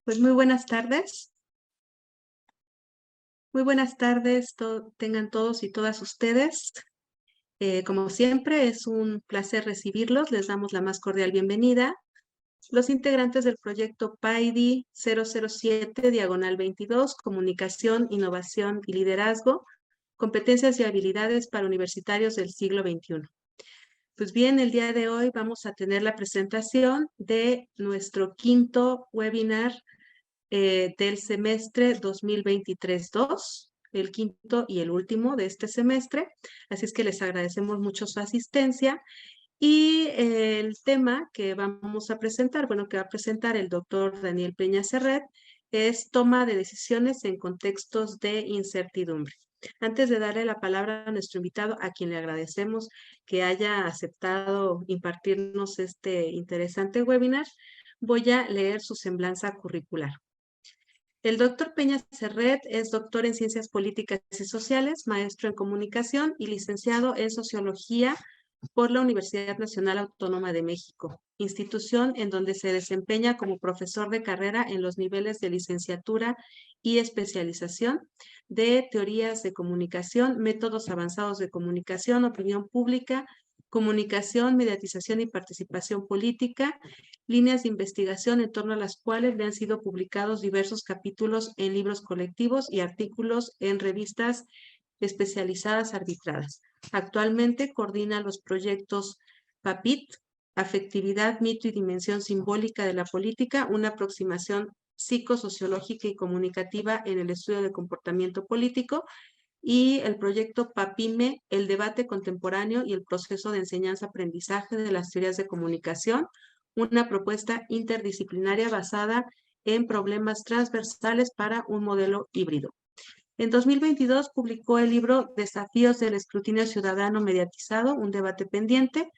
Pues muy buenas tardes. Muy buenas tardes tengan todos y todas ustedes. Como siempre, es un placer recibirlos. Les damos la más cordial bienvenida. Los integrantes del proyecto PAIDI 007, diagonal 22, Comunicación, Innovación y Liderazgo, Competencias y Habilidades para Universitarios del siglo XXI. Pues bien, el día de hoy vamos a tener la presentación de nuestro quinto webinar del semestre 2023-2, el quinto y el último de este semestre. Así es que les agradecemos mucho su asistencia. Y el tema que vamos a presentar, bueno, que va a presentar el doctor Daniel Peña Serret, es toma de decisiones en contextos de incertidumbre. Antes de darle la palabra a nuestro invitado, a quien le agradecemos que haya aceptado impartirnos este interesante webinar, voy a leer su semblanza curricular. El doctor Peña Serret es doctor en Ciencias Políticas y Sociales, maestro en Comunicación y licenciado en Sociología por la Universidad Nacional Autónoma de México, institución en donde se desempeña como profesor de carrera en los niveles de licenciatura y especialización de teorías de comunicación, métodos avanzados de comunicación, opinión pública, comunicación, mediatización y participación política, líneas de investigación en torno a las cuales le han sido publicados diversos capítulos en libros colectivos y artículos en revistas especializadas arbitradas. Actualmente coordina los proyectos PAPIT, Afectividad, Mito y Dimensión Simbólica de la Política, una aproximación psicosociológica y comunicativa en el estudio de comportamiento político, y el proyecto PAPIME, el debate contemporáneo y el proceso de enseñanza-aprendizaje de las teorías de comunicación, una propuesta interdisciplinaria basada en problemas transversales para un modelo híbrido. En 2022 publicó el libro Desafíos del escrutinio ciudadano mediatizado, un debate pendiente,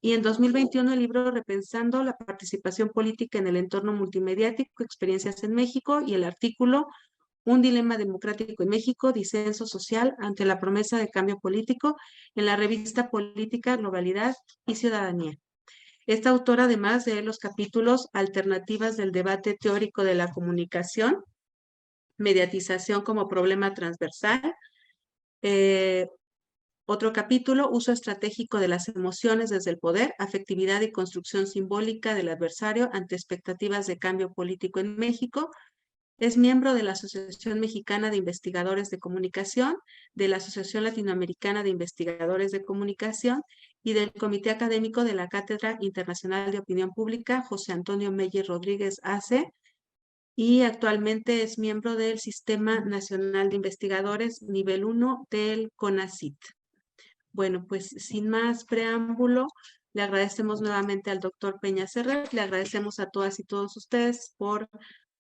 y en 2021 el libro Repensando la participación política en el entorno multimediático, experiencias en México, y el artículo Un dilema democrático en México, disenso social ante la promesa de cambio político, en la revista Política, Globalidad y Ciudadanía. Esta autora, además de los capítulos Alternativas del debate teórico de la comunicación, Mediatización como problema transversal, eh, otro capítulo, Uso estratégico de las emociones desde el poder, afectividad y construcción simbólica del adversario ante expectativas de cambio político en México. Es miembro de la Asociación Mexicana de Investigadores de Comunicación, de la Asociación Latinoamericana de Investigadores de Comunicación y del Comité Académico de la Cátedra Internacional de Opinión Pública José Antonio Meyer Rodríguez AC, y actualmente es miembro del Sistema Nacional de Investigadores Nivel 1 del CONACYT. Bueno, pues sin más preámbulo, le agradecemos nuevamente al doctor Peña Serret, le agradecemos a todas y todos ustedes por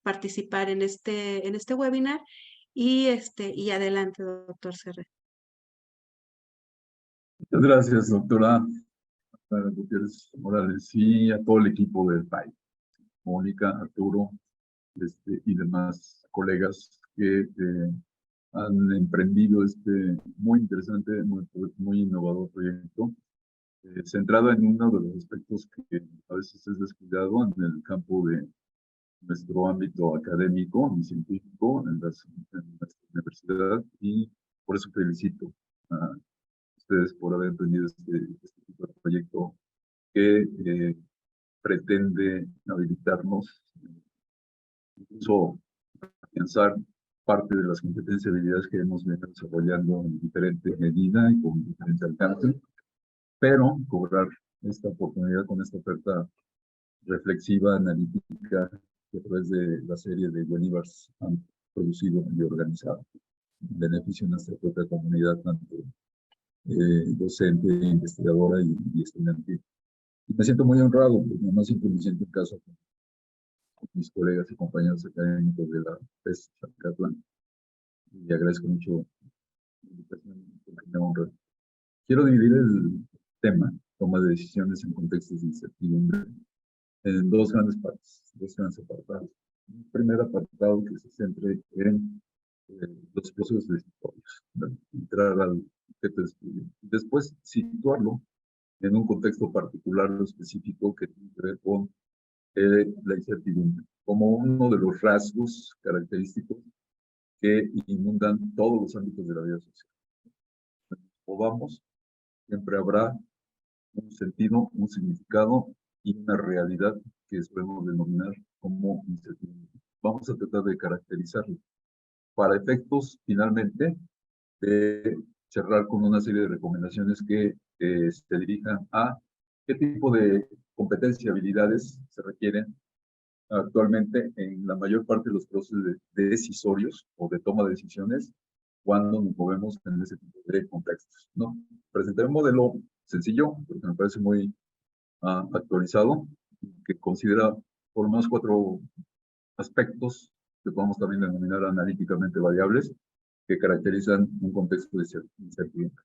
participar en este webinar, y adelante, doctor Serret. Muchas gracias, doctora Gutiérrez Morales, y a todo el equipo del PAI, Mónica, Arturo, y demás colegas que han emprendido este muy interesante, muy innovador proyecto, centrado en uno de los aspectos que a veces es descuidado en el campo de nuestro ámbito académico y científico en nuestra universidad, y por eso felicito a ustedes por haber emprendido este tipo de proyecto que pretende habilitarnos, incluso afianzar parte de las competencias y habilidades que hemos venido desarrollando en diferente medida y con diferente alcance, pero cobrar esta oportunidad con esta oferta reflexiva, analítica, que a través de la serie de webinars han producido y organizado, en beneficio de nuestra propia comunidad, tanto docente, investigadora y estudiantil. Y me siento muy honrado, porque no siempre me siento en casa con mis colegas y compañeros académicos de la PES Zacatlán. Y agradezco mucho la invitación, porque me honra. Quiero dividir el tema, toma de decisiones en contextos de incertidumbre, en dos grandes partes, dos grandes apartados. Un primer apartado que se centre en los procesos decisorios, entrar al objeto de estudio. Después, situarlo en un contexto particular o específico que tiene que ver con la incertidumbre como uno de los rasgos característicos que inundan todos los ámbitos de la vida social. O vamos, siempre habrá un sentido, un significado y una realidad que podemos denominar como incertidumbre. Vamos a tratar de caracterizarlo para efectos, finalmente, de cerrar con una serie de recomendaciones que se dirijan a qué tipo de competencias y habilidades se requieren actualmente en la mayor parte de los procesos decisorios o de toma de decisiones cuando nos movemos en ese tipo de contextos, ¿no? Presentaré un modelo sencillo, porque me parece muy actualizado, que considera por lo menos 4 aspectos que podemos también denominar analíticamente variables que caracterizan un contexto de incertidumbre.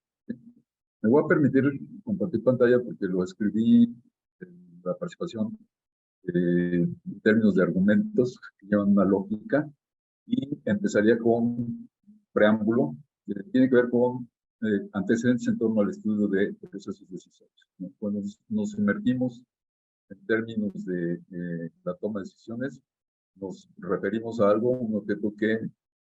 Me voy a permitir compartir pantalla porque lo escribí en la participación en términos de argumentos que llevan una lógica y empezaría con un preámbulo que tiene que ver con antecedentes en torno al estudio de procesos decisorios, ¿no? Cuando nos sumergimos en términos de la toma de decisiones, nos referimos a algo, un objeto que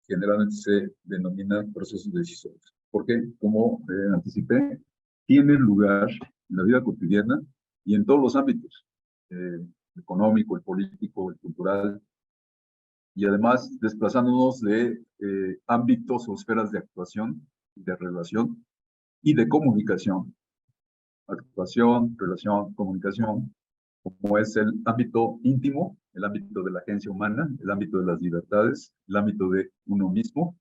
generalmente se denomina procesos decisorios. Porque, como anticipé, tiene lugar en la vida cotidiana y en todos los ámbitos, el económico, el político, el cultural, y además desplazándonos de ámbitos o esferas de actuación, de relación y de comunicación. Actuación, relación, comunicación, como es el ámbito íntimo, el ámbito de la agencia humana, el ámbito de las libertades, el ámbito de uno mismo,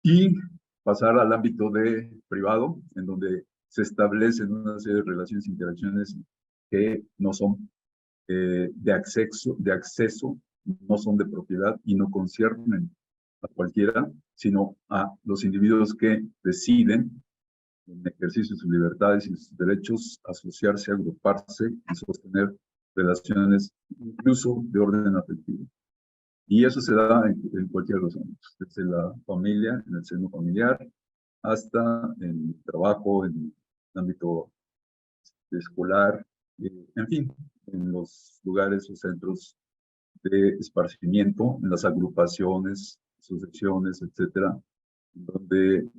y pasar al ámbito de privado, en donde se establecen una serie de relaciones e interacciones que no son de acceso, no son de propiedad y no conciernen a cualquiera, sino a los individuos que deciden, en ejercicio de sus libertades y sus derechos, asociarse, agruparse y sostener relaciones incluso de orden afectivo. Y eso se da en cualquier de los ámbitos, desde la familia, en el seno familiar, hasta en el trabajo, en el ámbito escolar, en fin, en los lugares o centros de esparcimiento, en las agrupaciones, asociaciones, etcétera, donde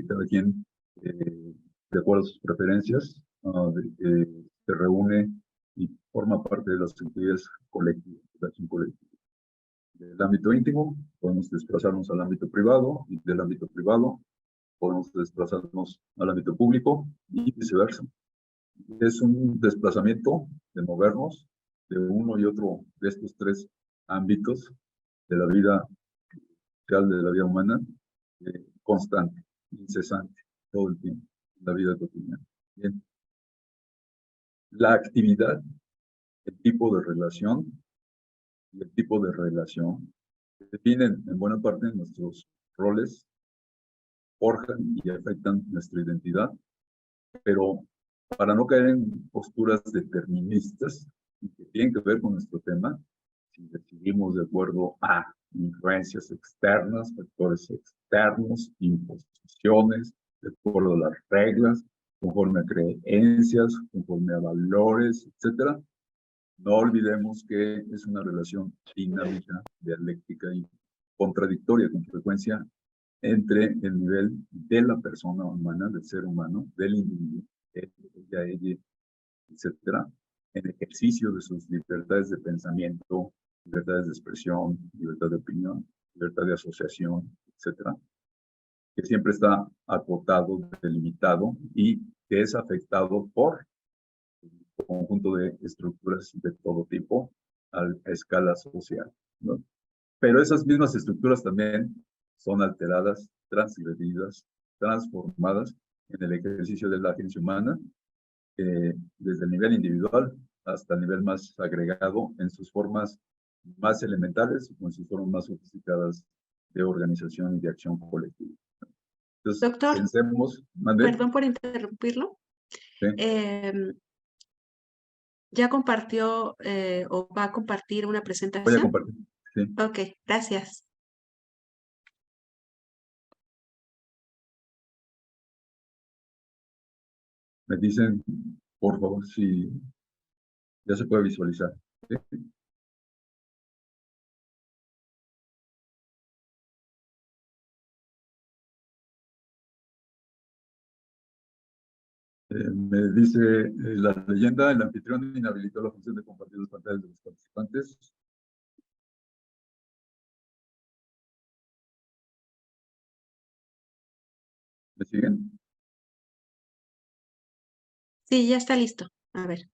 cada quien, de acuerdo a sus preferencias, se reúne y forma parte de las actividades colectivas, de la acción colectiva. Del ámbito íntimo, podemos desplazarnos al ámbito privado, y del ámbito privado podemos desplazarnos al ámbito público y viceversa. Es un desplazamiento de movernos de uno y otro de estos 3 ámbitos de la vida real, de la vida humana, constante, incesante, todo el tiempo, la vida cotidiana. Bien. La actividad, el tipo de relación y el tipo de relación definen en buena parte nuestros roles, forjan y afectan nuestra identidad, pero para no caer en posturas deterministas que tienen que ver con nuestro tema, si decidimos de acuerdo a influencias externas, factores externos, imposiciones, de acuerdo a las reglas, conforme a creencias, conforme a valores, etcétera, no olvidemos que es una relación dinámica, dialéctica y contradictoria con frecuencia entre el nivel de la persona humana, del ser humano, del individuo, ella, etcétera, en ejercicio de sus libertades de pensamiento, libertades de expresión, libertad de opinión, libertad de asociación, etcétera, que siempre está acotado, delimitado y que es afectado por un conjunto de estructuras de todo tipo a escala social, ¿no? Pero esas mismas estructuras también son alteradas, transgredidas, transformadas en el ejercicio de la agencia humana, desde el nivel individual hasta el nivel más agregado, en sus formas más elementales o en sus formas más sofisticadas de organización y de acción colectiva. Entonces, Doctor, pensemos, ¿mande? perdón por interrumpirlo. Sí, ¿Ya compartió o va a compartir una voy a presentación? compartir. Sí. Ok, gracias. Me dicen, por favor, si Ya se puede visualizar. ¿Sí? Me dice la leyenda, el anfitrión inhabilitó la función de compartir las pantallas de los participantes. ¿Me siguen? Sí, ya está listo. A ver.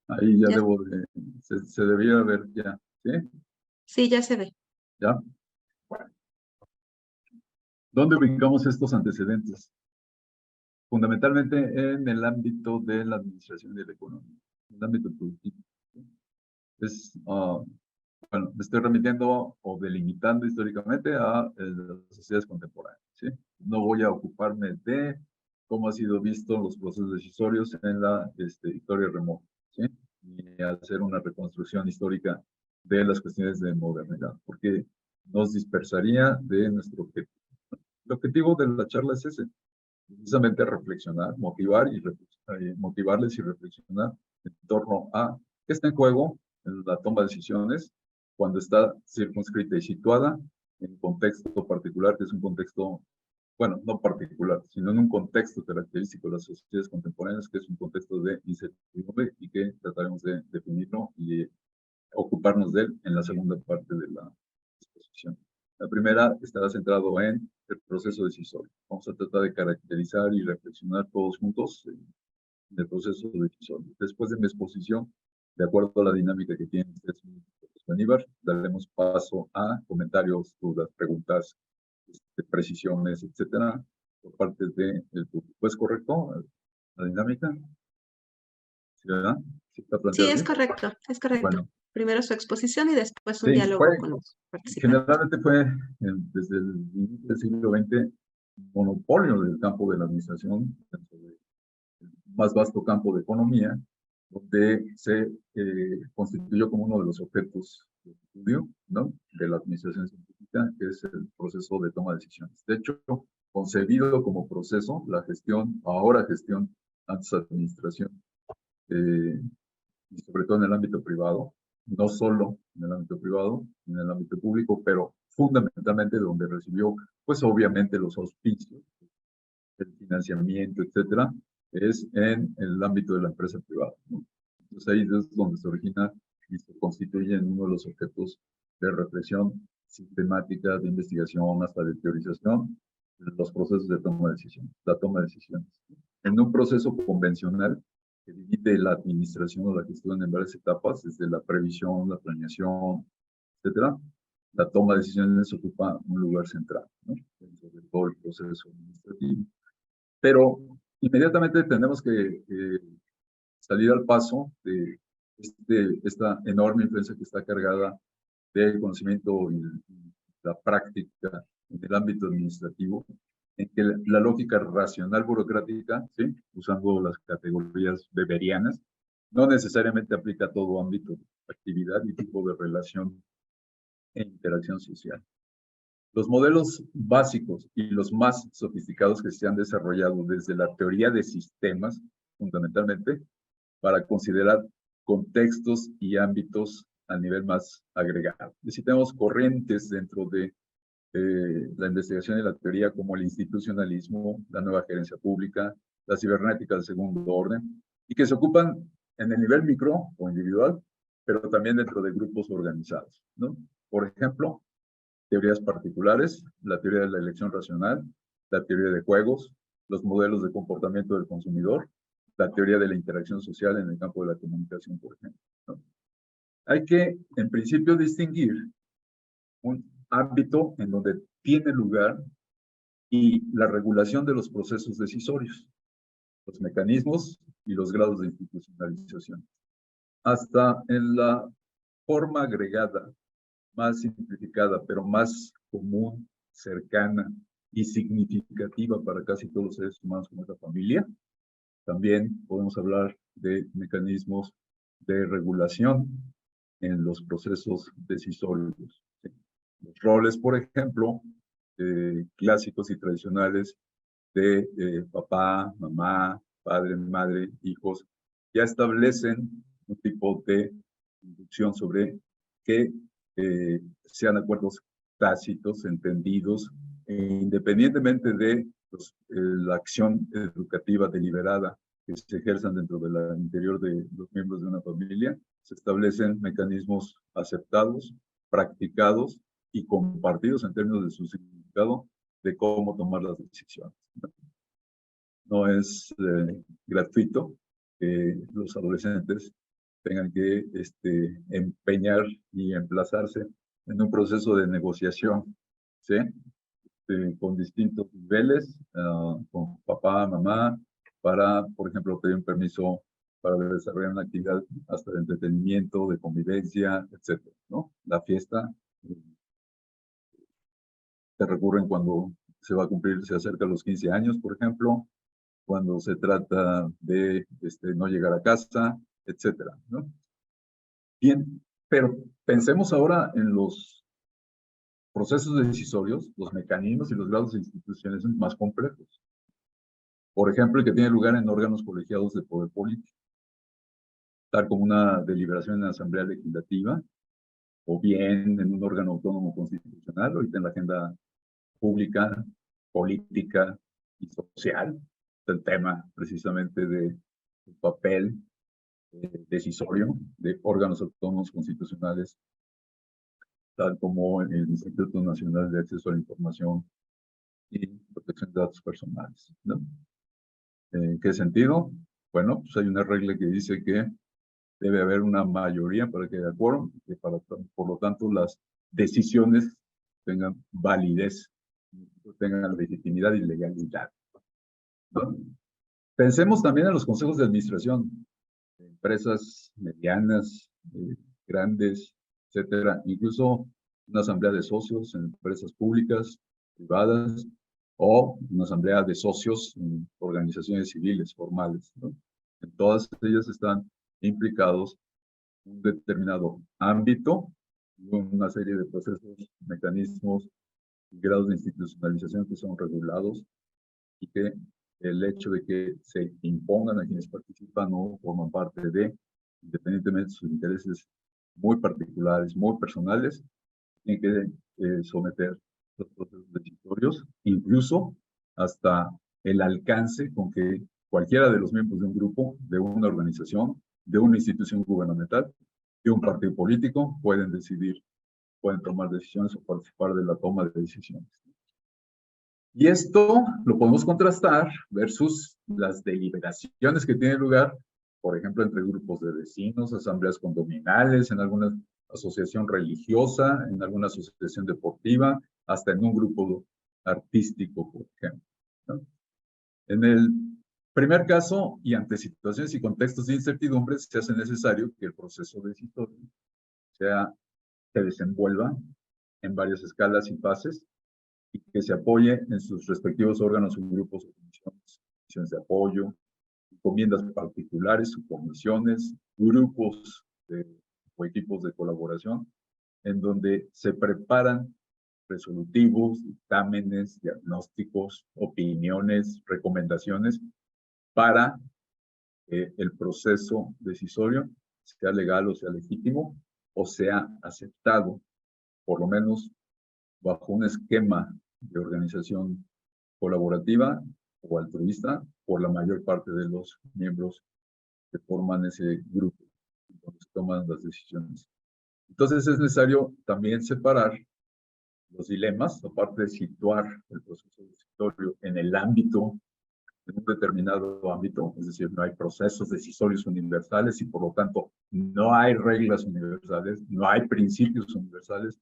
Ahí ya Ya, debo de, se debía ver ya, ¿sí? sí, ya se ve. ¿Ya? ¿Dónde ubicamos estos antecedentes? Fundamentalmente en el ámbito de la administración y de la economía, en el ámbito productivo. Es, bueno, me estoy remitiendo o delimitando históricamente a las sociedades contemporáneas, ¿sí? No voy a ocuparme de cómo ha sido visto los procesos decisorios en la historia remota, ¿sí? Ni hacer una reconstrucción histórica de las cuestiones de modernidad, porque nos dispersaría de nuestro objetivo. El objetivo de la charla es ese, precisamente reflexionar, motivarles y reflexionar en torno a qué está en juego en la toma de decisiones cuando está circunscrita y situada en un contexto particular, que es un contexto, bueno, no particular, sino en un contexto característico de las sociedades contemporáneas, que es un contexto de incertidumbre y que trataremos de definirlo y ocuparnos de él en la segunda parte de la exposición. La primera estará centrado en el proceso decisorio. Vamos a tratar de caracterizar y reflexionar todos juntos en el proceso decisorio. Después de mi exposición, de acuerdo a la dinámica que tiene usted, Aníbal, daremos paso a comentarios, dudas, preguntas, precisiones, etcétera, por parte del público. ¿Es correcto la dinámica? ¿Sí, verdad? ¿Sí está Sí, planteado es así? correcto, es correcto. Bueno, Primero su exposición y después un sí, diálogo con los participantes. generalmente fue desde el inicio del siglo XX monopolio del campo de la administración, el más vasto campo de economía, donde se constituyó como uno de los objetos de estudio, ¿no?, de la administración científica, que es el proceso de toma de decisiones. De hecho, concebido como proceso, la gestión, ahora gestión, antes administración, y sobre todo en el ámbito privado, no solo en el ámbito privado, en el ámbito público, pero fundamentalmente donde recibió, pues obviamente los auspicios, el financiamiento, etcétera, es en el ámbito de la empresa privada, ¿no? Entonces ahí es donde se origina y se constituye en uno de los objetos de reflexión sistemática, de investigación, hasta de teorización, de los procesos de toma de decisiones, la toma de decisiones. En un proceso convencional que divide la administración o la gestión en varias etapas, desde la previsión, la planeación, etcétera, la toma de decisiones ocupa un lugar central, ¿no?, dentro de todo el proceso administrativo. Pero inmediatamente tenemos que salir al paso de esta enorme influencia que está cargada del conocimiento y la práctica en el ámbito administrativo, en que la lógica racional burocrática, ¿sí?, usando las categorías weberianas, no necesariamente aplica a todo ámbito de actividad y tipo de relación e interacción social. Los modelos básicos y los más sofisticados que se han desarrollado desde la teoría de sistemas, fundamentalmente, para considerar contextos y ámbitos a nivel más agregado. Necesitamos corrientes dentro de la investigación y la teoría, como el institucionalismo, la nueva gerencia pública, la cibernética de segundo orden, y que se ocupan en el nivel micro o individual, pero también dentro de grupos organizados, ¿no? Por ejemplo, teorías particulares, la teoría de la elección racional, la teoría de juegos, los modelos de comportamiento del consumidor, la teoría de la interacción social en el campo de la comunicación, por ejemplo, ¿no? Hay que, en principio, distinguir un ámbito en donde tiene lugar y la regulación de los procesos decisorios, los mecanismos y los grados de institucionalización. Hasta en la forma agregada, más simplificada, pero más común, cercana y significativa para casi todos los seres humanos como es la familia, también podemos hablar de mecanismos de regulación en los procesos decisorios. Los roles, por ejemplo, clásicos y tradicionales de papá, mamá, padre, madre, hijos, ya establecen un tipo de inducción sobre que sean acuerdos tácitos, entendidos, independientemente de la acción educativa deliberada que se ejerzan dentro del interior de los miembros de una familia, se establecen mecanismos aceptados, practicados y compartidos en términos de su significado de cómo tomar las decisiones. No es gratuito que los adolescentes tengan que empeñar y emplazarse en un proceso de negociación, ¿sí? Con distintos niveles, con papá, mamá, para, por ejemplo, pedir un permiso para desarrollar una actividad hasta de entretenimiento, de convivencia, etcétera, ¿no? La fiesta se recurren cuando se va a cumplir, se acerca a los 15 años, por ejemplo, cuando se trata de no llegar a casa, etcétera, ¿no? Bien, pero pensemos ahora en los procesos decisorios, los mecanismos y los grados de instituciones más complejos. Por ejemplo, el que tiene lugar en órganos colegiados de poder político, tal como una deliberación en la Asamblea Legislativa, o bien en un órgano autónomo constitucional, ahorita en la agenda pública, política y social, el tema precisamente del papel decisorio de órganos autónomos constitucionales, tal como el Instituto Nacional de Acceso a la Información y Protección de Datos Personales, ¿no? ¿En qué sentido? Bueno, pues hay una regla que dice que debe haber una mayoría para que haya quórum, que por lo tanto las decisiones tengan validez, tengan legitimidad y legalidad, ¿no? Pensemos también en los consejos de administración, empresas medianas, grandes, etcétera, incluso una asamblea de socios en empresas públicas, privadas, o una asamblea de socios en organizaciones civiles formales, ¿no? En todas ellas están implicados un determinado ámbito, una serie de procesos, mecanismos y grados de institucionalización que son regulados y que el hecho de que se impongan a quienes participan o forman parte de, independientemente de sus intereses muy particulares, muy personales, tienen que someter los procesos decisorios, incluso hasta el alcance con que cualquiera de los miembros de un grupo, de una organización, de una institución gubernamental, de un partido político, pueden decidir, pueden tomar decisiones o participar de la toma de decisiones. Y esto lo podemos contrastar versus las deliberaciones que tienen lugar, por ejemplo, entre grupos de vecinos, asambleas condominales, en alguna asociación religiosa, en alguna asociación deportiva, hasta en un grupo artístico, por ejemplo, ¿no? En el primer caso, y ante situaciones y contextos de incertidumbre, se hace necesario que el proceso decisorio se desenvuelva en varias escalas y fases, y que se apoye en sus respectivos órganos, subgrupos o comisiones de apoyo, encomiendas particulares, subcomisiones, grupos o equipos de colaboración, en donde se preparan resolutivos, dictámenes, diagnósticos, opiniones, recomendaciones para que el proceso decisorio sea legal o sea legítimo o sea aceptado, por lo menos bajo un esquema de organización colaborativa o altruista por la mayor parte de los miembros que forman ese grupo donde se toman las decisiones. Entonces es necesario también separar los dilemas, aparte de situar el proceso decisorio en el ámbito, en un determinado ámbito, es decir, no hay procesos decisorios universales y por lo tanto no hay reglas universales, no hay principios universales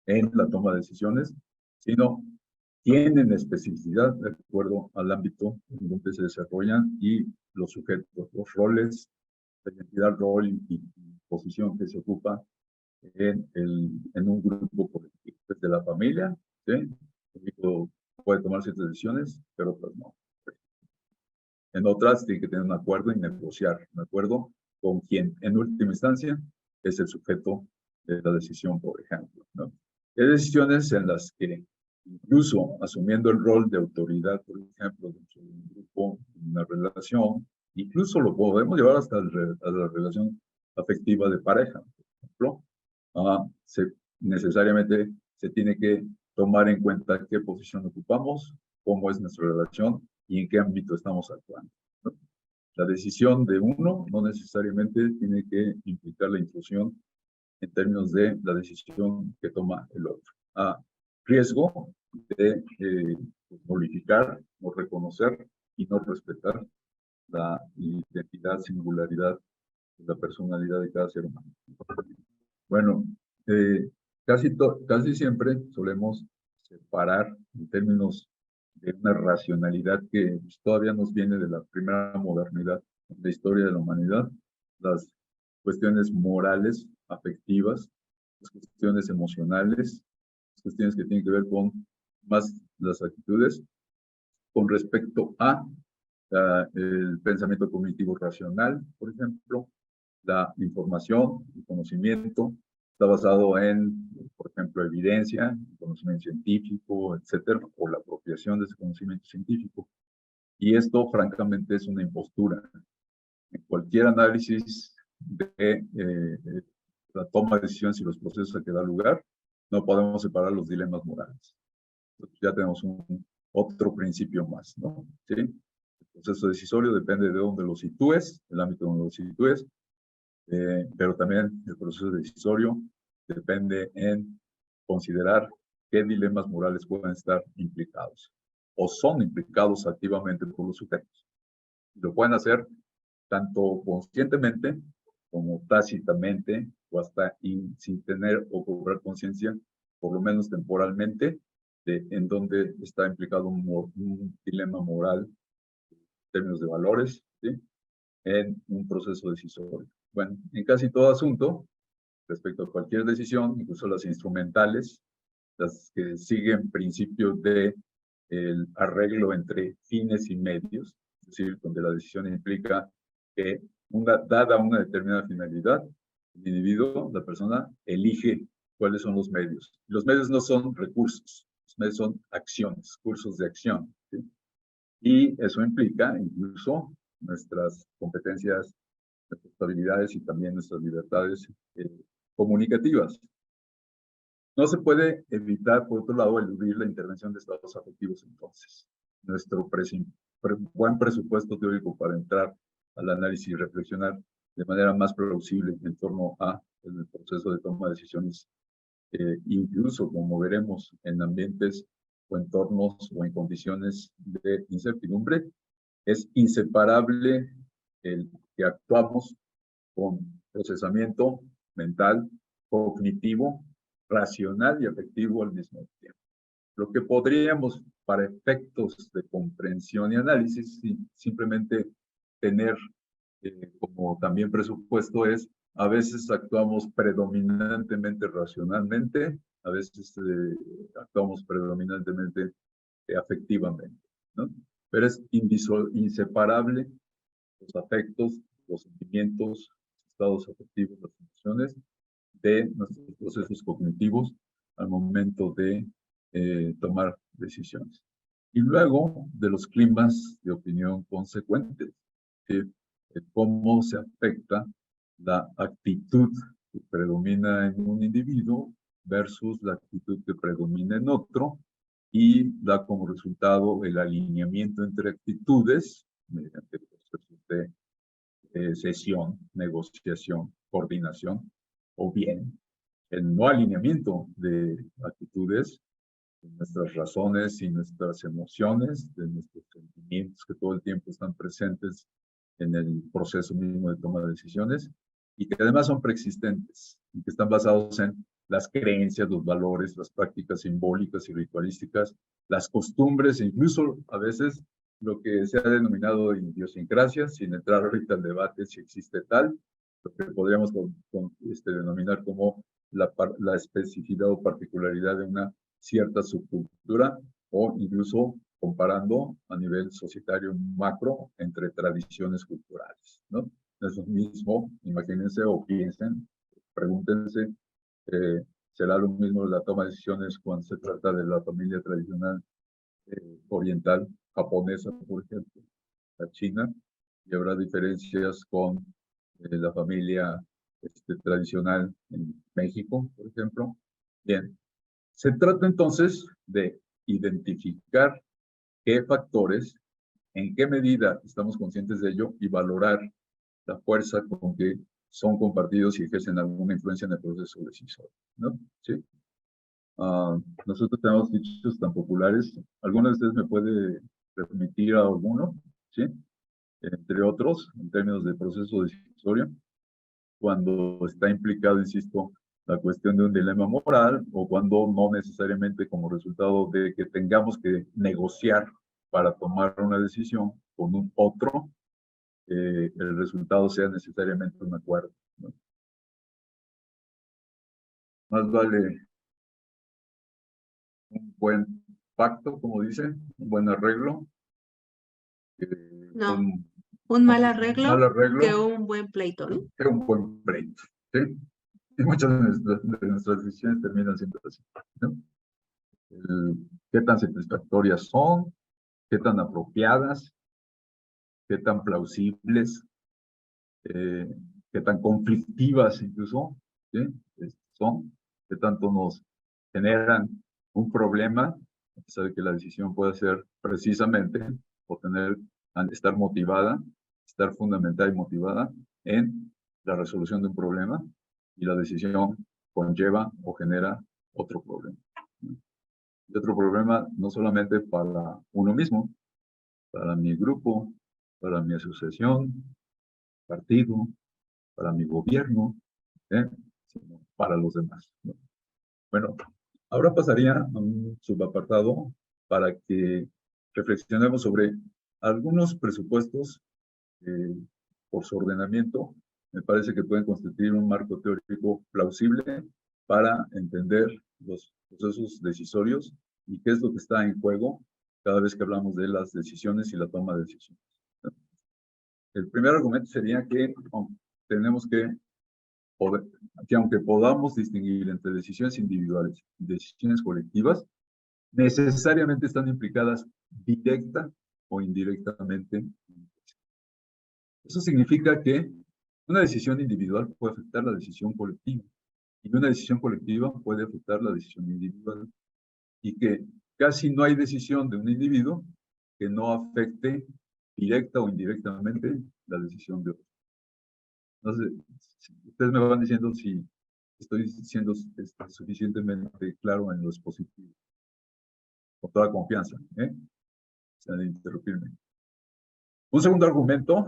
en la toma de decisiones, sino tienen especificidad de acuerdo al ámbito en donde se desarrollan y los sujetos, los roles, la identidad, rol y posición que se ocupa en un grupo colectivo. Desde la familia, ¿sí? El hijo puede tomar ciertas decisiones, pero otras no. En otras tiene que tener un acuerdo y negociar un acuerdo con quien en última instancia es el sujeto de la decisión, por ejemplo, ¿no? Hay decisiones en las que incluso asumiendo el rol de autoridad, por ejemplo, dentro de un grupo, una relación, incluso lo podemos llevar hasta a la relación afectiva de pareja, por ejemplo, necesariamente se tiene que tomar en cuenta qué posición ocupamos, cómo es nuestra relación y en qué ámbito estamos actuando, ¿no? La decisión de uno no necesariamente tiene que implicar la inclusión en términos de la decisión que toma el otro. A riesgo de modificar, no reconocer y no respetar la identidad, singularidad, la personalidad de cada ser humano. Bueno, casi siempre solemos separar en términos de una racionalidad que todavía nos viene de la primera modernidad, de la historia de la humanidad, las cuestiones morales, afectivas, las cuestiones emocionales, las cuestiones que tienen que ver con más las actitudes, con respecto a el pensamiento cognitivo racional, por ejemplo, la información, el conocimiento, está basado en, por ejemplo, evidencia, conocimiento científico, etcétera, o la apropiación de ese conocimiento científico. Y esto, francamente, es una impostura. En cualquier análisis de la toma de decisiones y los procesos a que da lugar, no podemos separar los dilemas morales. Entonces, ya tenemos otro principio más, ¿no? ¿Sí? El proceso decisorio depende de dónde lo sitúes, el ámbito donde lo sitúes, pero también el proceso decisorio depende en considerar qué dilemas morales pueden estar implicados o son implicados activamente por los sujetos. Lo pueden hacer tanto conscientemente como tácitamente o hasta sin tener o cobrar conciencia, por lo menos temporalmente, de en dónde está implicado un dilema moral en términos de valores, ¿sí? En un proceso decisorio. Bueno, en casi todo asunto, respecto a cualquier decisión, incluso las instrumentales, las que siguen principios de el arreglo entre fines y medios, es decir, donde la decisión implica que dada una determinada finalidad, el individuo, la persona, elige cuáles son los medios. Los medios no son recursos, los medios son acciones, cursos de acción, ¿sí? Y eso implica incluso nuestras competencias, nuestras habilidades y también nuestras libertades comunicativas. No se puede evitar, por otro lado, eludir la intervención de estados afectivos entonces. Nuestro buen presupuesto teórico para entrar al análisis y reflexionar de manera más plausible en torno a el proceso de toma de decisiones, incluso como veremos en ambientes o entornos o en condiciones de incertidumbre, es inseparable el que actuamos con procesamiento mental, cognitivo, racional y afectivo al mismo tiempo. Lo que podríamos, para efectos de comprensión y análisis, simplemente tener como también presupuesto es, a veces actuamos predominantemente racionalmente, a veces actuamos predominantemente afectivamente, ¿no? Pero es inseparable los afectos, los sentimientos, los estados afectivos, las emociones de nuestros procesos cognitivos al momento de tomar decisiones. Y luego de los climas de opinión consecuentes, cómo se afecta la actitud que predomina en un individuo versus la actitud que predomina en otro y da como resultado el alineamiento entre actitudes mediante procesos de sesión, negociación, coordinación, o bien el no alineamiento de actitudes, de nuestras razones y nuestras emociones, de nuestros sentimientos que todo el tiempo están presentes en el proceso mismo de toma de decisiones y que además son preexistentes y que están basados en las creencias, los valores, las prácticas simbólicas y ritualísticas, las costumbres e incluso a veces lo que se ha denominado idiosincrasia, sin entrar ahorita al debate si existe tal, lo que podríamos denominar como la especificidad o particularidad de una cierta subcultura o incluso comparando a nivel societario macro entre tradiciones culturales, ¿no? Es lo mismo, imagínense o piensen, pregúntense será lo mismo la toma de decisiones cuando se trata de la familia tradicional oriental, japonesa, por ejemplo, la china, y habrá diferencias con la familia tradicional en México, por ejemplo. Bien, se trata entonces de identificar qué factores, en qué medida estamos conscientes de ello y valorar la fuerza con que son compartidos y ejercen alguna influencia en el proceso decisorio, ¿no? ¿Sí? Nosotros tenemos dichos tan populares. ¿Alguno de ustedes me puede remitir a alguno? ¿Sí? Entre otros, en términos de proceso decisorio, cuando está implicado, insisto, la cuestión de un dilema moral o cuando no necesariamente como resultado de que tengamos que negociar para tomar una decisión con un otro, el resultado sea necesariamente un acuerdo, ¿no? Más vale un buen pacto, como dicen, un buen arreglo, No, un un mal mal arreglo que arreglo, un buen pleito, ¿no? que un buen pleito, ¿sí? Y muchas de nuestras decisiones terminan siendo así, ¿no? Qué tan satisfactorias son, qué tan apropiadas, qué tan plausibles, eh, qué tan conflictivas incluso, ¿sí? Son, qué tanto nos generan un problema, a pesar de que la decisión puede ser precisamente por estar motivada, estar fundamentada y motivada en la resolución de un problema, y la decisión conlleva o genera otro problema. Y otro problema no solamente para uno mismo, para mi grupo, para mi asociación, partido, para mi gobierno, sino para los demás, ¿no? Bueno, ahora pasaría a un subapartado para que reflexionemos sobre algunos presupuestos por su ordenamiento. Me parece que pueden constituir un marco teórico plausible para entender los procesos decisorios y qué es lo que está en juego cada vez que hablamos de las decisiones y la toma de decisiones. El primer argumento sería que tenemos que aunque podamos distinguir entre decisiones individuales y decisiones colectivas, necesariamente están implicadas directa o indirectamente. Eso significa que una decisión individual puede afectar la decisión colectiva y una decisión colectiva puede afectar la decisión individual, y que casi no hay decisión de un individuo que no afecte directa o indirectamente la decisión de otro. Entonces, ustedes me van diciendo si estoy siendo suficientemente claro en lo positivo. Con toda confianza, ¿eh? O de interrumpirme. Un segundo argumento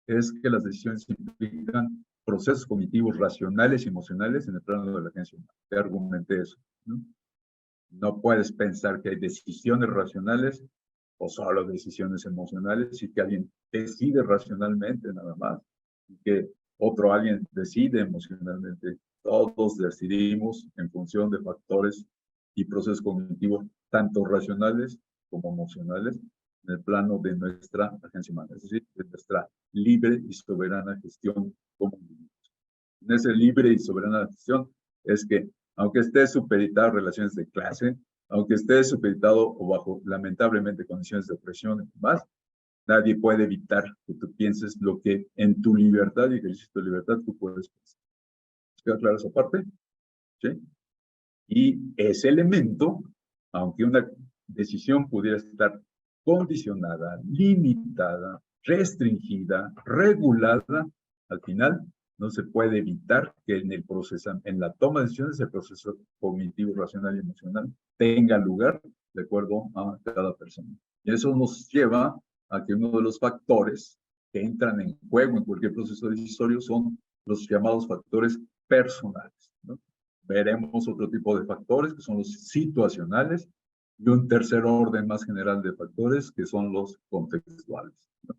es que las decisiones implican procesos cognitivos racionales y emocionales en el plano de la agencia humana. Te argumenté eso, ¿no? No puedes pensar que hay decisiones racionales o solo decisiones emocionales y que alguien decide racionalmente nada más y que otro alguien decide emocionalmente. Todos decidimos en función de factores y procesos cognitivos, tanto racionales como emocionales, en el plano de nuestra agencia humana, es decir, de nuestra libre y soberana gestión como individuos. En esa libre y soberana gestión es que, aunque esté supeditado a relaciones de clase, aunque esté supeditado o bajo, lamentablemente, condiciones de opresión y demás, nadie puede evitar que tú pienses lo que en tu libertad y ejercicio de libertad tú puedes pensar. ¿Queda clara esa parte? ¿Sí? Y ese elemento, aunque una decisión pudiera estar condicionada, limitada, restringida, regulada, al final no se puede evitar que en la toma de decisiones el proceso cognitivo, racional y emocional tenga lugar de acuerdo a cada persona. Y eso nos lleva a que uno de los factores que entran en juego en cualquier proceso decisorio son los llamados factores personales, ¿no? Veremos otro tipo de factores que son los situacionales y un tercer orden más general de factores que son los contextuales, ¿no?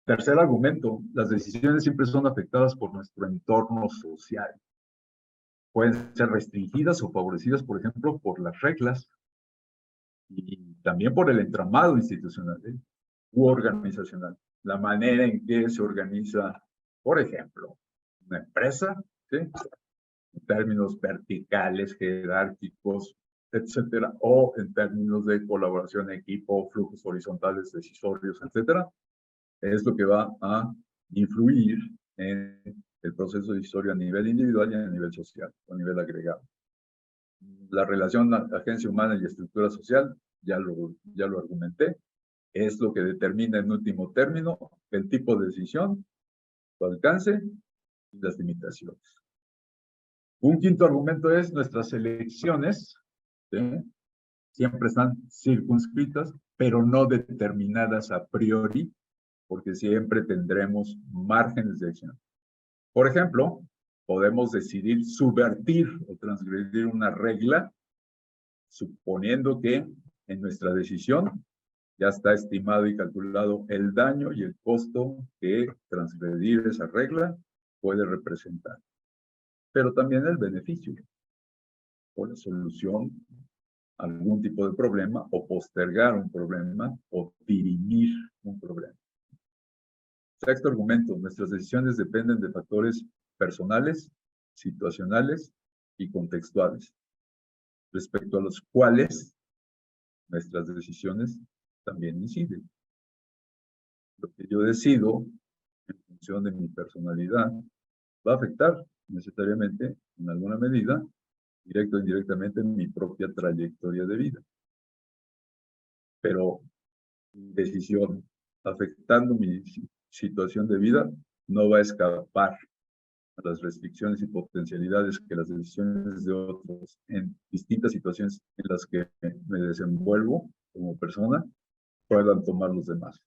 Tercer argumento, las decisiones siempre son afectadas por nuestro entorno social. Pueden ser restringidas o favorecidas, por ejemplo, por las reglas y también por el entramado institucional, u organizacional. La manera en que se organiza, por ejemplo, una empresa, ¿sí? en términos verticales, jerárquicos, etcétera, o en términos de colaboración en equipo, flujos horizontales, decisorios, etcétera, es lo que va a influir en el proceso decisorio a nivel individual y a nivel social, a nivel agregado. La relación agencia humana y estructura social, ya lo argumenté, es lo que determina en último término el tipo de decisión, su alcance y las limitaciones. Un quinto argumento es nuestras elecciones, ¿sí? Siempre están circunscritas, pero no determinadas a priori, porque siempre tendremos márgenes de acción. Por ejemplo, podemos decidir subvertir o transgredir una regla, suponiendo que en nuestra decisión ya está estimado y calculado el daño y el costo que transgredir esa regla puede representar. Pero también el beneficio o la solución a algún tipo de problema o postergar un problema o dirimir un problema. Sexto argumento, nuestras decisiones dependen de factores personales, situacionales y contextuales, respecto a los cuales nuestras decisiones también inciden. Lo que yo decido en función de mi personalidad va a afectar necesariamente, en alguna medida, directo o indirectamente, mi propia trayectoria de vida. Pero mi decisión afectando mi situación de vida no va a escapar a las restricciones y potencialidades que las decisiones de otros en distintas situaciones en las que me desenvuelvo como persona puedan tomar los demás.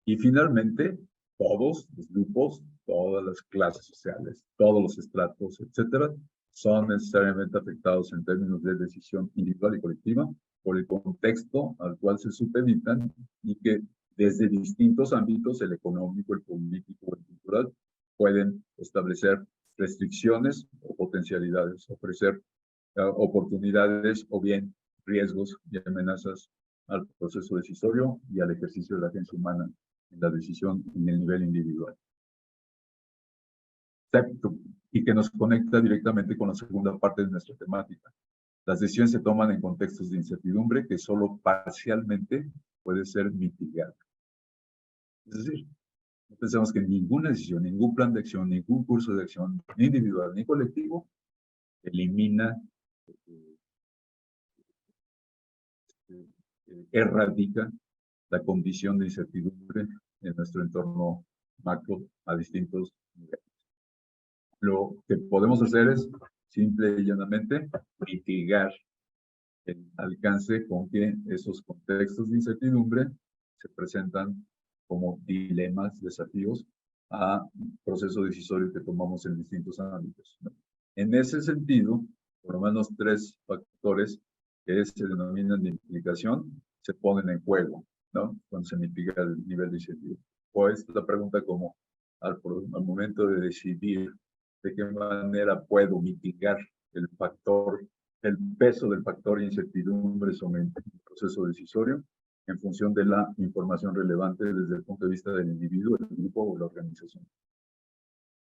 Y finalmente, todos los grupos, todas las clases sociales, todos los estratos, etcétera, son necesariamente afectados en términos de decisión individual y colectiva por el contexto al cual se supeditan y que desde distintos ámbitos, el económico, el político, el cultural, pueden establecer restricciones o potencialidades, ofrecer oportunidades o bien riesgos y amenazas al proceso decisorio y al ejercicio de la agencia humana en la decisión en el nivel individual. Y que nos conecta directamente con la segunda parte de nuestra temática. Las decisiones se toman en contextos de incertidumbre que solo parcialmente puede ser mitigada. Es decir, no pensamos que ninguna decisión, ningún plan de acción, ningún curso de acción, ni individual ni colectivo, elimina, erradica la condición de incertidumbre en nuestro entorno macro a distintos niveles. Lo que podemos hacer es simple y llanamente mitigar el alcance con que esos contextos de incertidumbre se presentan como dilemas, desafíos a proceso decisorio que tomamos en distintos ámbitos, ¿no? En ese sentido, por lo menos 3 factores que se denominan de implicación se ponen en juego, ¿no? Cuando se mitiga el nivel de incertidumbre. Pues la pregunta como al momento de decidir de qué manera puedo mitigar el peso del factor incertidumbre sobre el proceso decisorio en función de la información relevante desde el punto de vista del individuo, el grupo o la organización.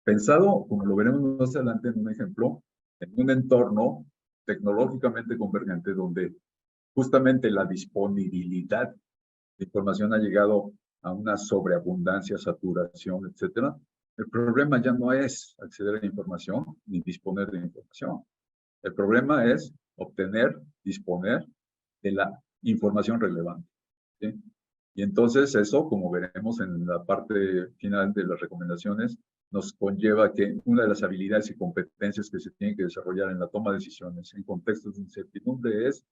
Pensado, como lo veremos más adelante en un ejemplo, en un entorno tecnológicamente convergente donde justamente la disponibilidad de información ha llegado a una sobreabundancia, saturación, etcétera. El problema ya no es acceder a la información ni disponer de información. El problema es obtener, disponer de la información relevante, ¿sí? Y entonces eso, como veremos en la parte final de las recomendaciones, nos conlleva que una de las habilidades y competencias que se tienen que desarrollar en la toma de decisiones en contextos de incertidumbre es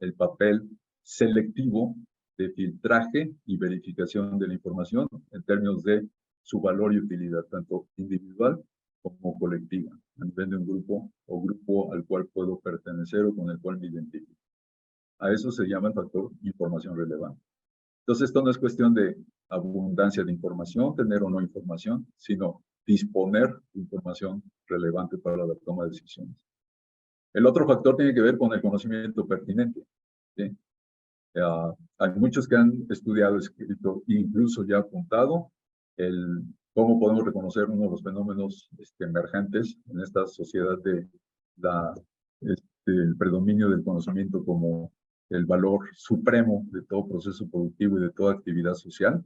el papel selectivo de filtraje y verificación de la información en términos de su valor y utilidad, tanto individual como colectiva, a nivel de un grupo o grupo al cual puedo pertenecer o con el cual me identifico. A eso se llama el factor información relevante. Entonces, esto no es cuestión de abundancia de información, tener o no información, sino disponer de información relevante para la toma de decisiones. El otro factor tiene que ver con el conocimiento pertinente, ¿sí? Hay muchos que han estudiado, escrito e incluso ya apuntado cómo podemos reconocer uno de los fenómenos emergentes en esta sociedad de el predominio del conocimiento como el valor supremo de todo proceso productivo y de toda actividad social,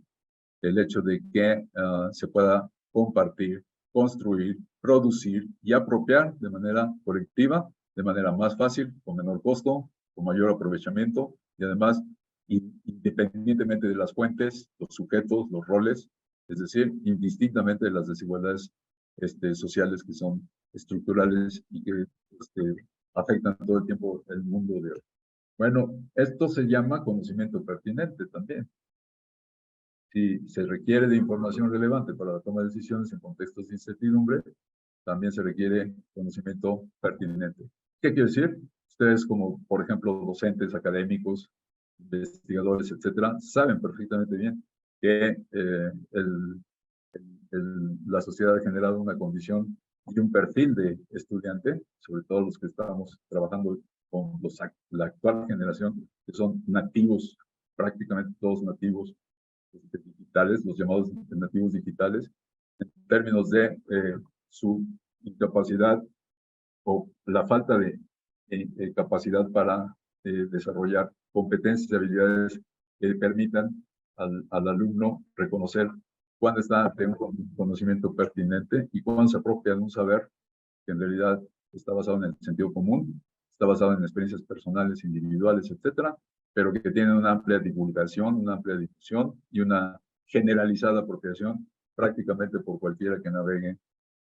el hecho de que se pueda compartir, construir, producir y apropiar de manera colectiva, de manera más fácil, con menor costo, con mayor aprovechamiento y además independientemente de las fuentes, los sujetos, los roles, es decir, indistintamente de las desigualdades sociales que son estructurales y que afectan todo el tiempo el mundo de hoy. Bueno, esto se llama conocimiento pertinente también. Si se requiere de información relevante para la toma de decisiones en contextos de incertidumbre, también se requiere conocimiento pertinente. ¿Qué quiere decir? Ustedes como, por ejemplo, docentes, académicos, investigadores, etcétera, saben perfectamente bien que la sociedad ha generado una condición y un perfil de estudiante, sobre todo los que estamos trabajando con la actual generación, que son nativos, prácticamente todos nativos digitales, los llamados nativos digitales, en términos de su incapacidad o la falta de capacidad para desarrollar competencias y habilidades que permitan al alumno reconocer cuándo está ante un conocimiento pertinente y cuándo se apropia de un saber que en realidad está basado en el sentido común, está basado en experiencias personales, individuales, etcétera, pero que tienen una amplia divulgación, una amplia difusión y una generalizada apropiación prácticamente por cualquiera que navegue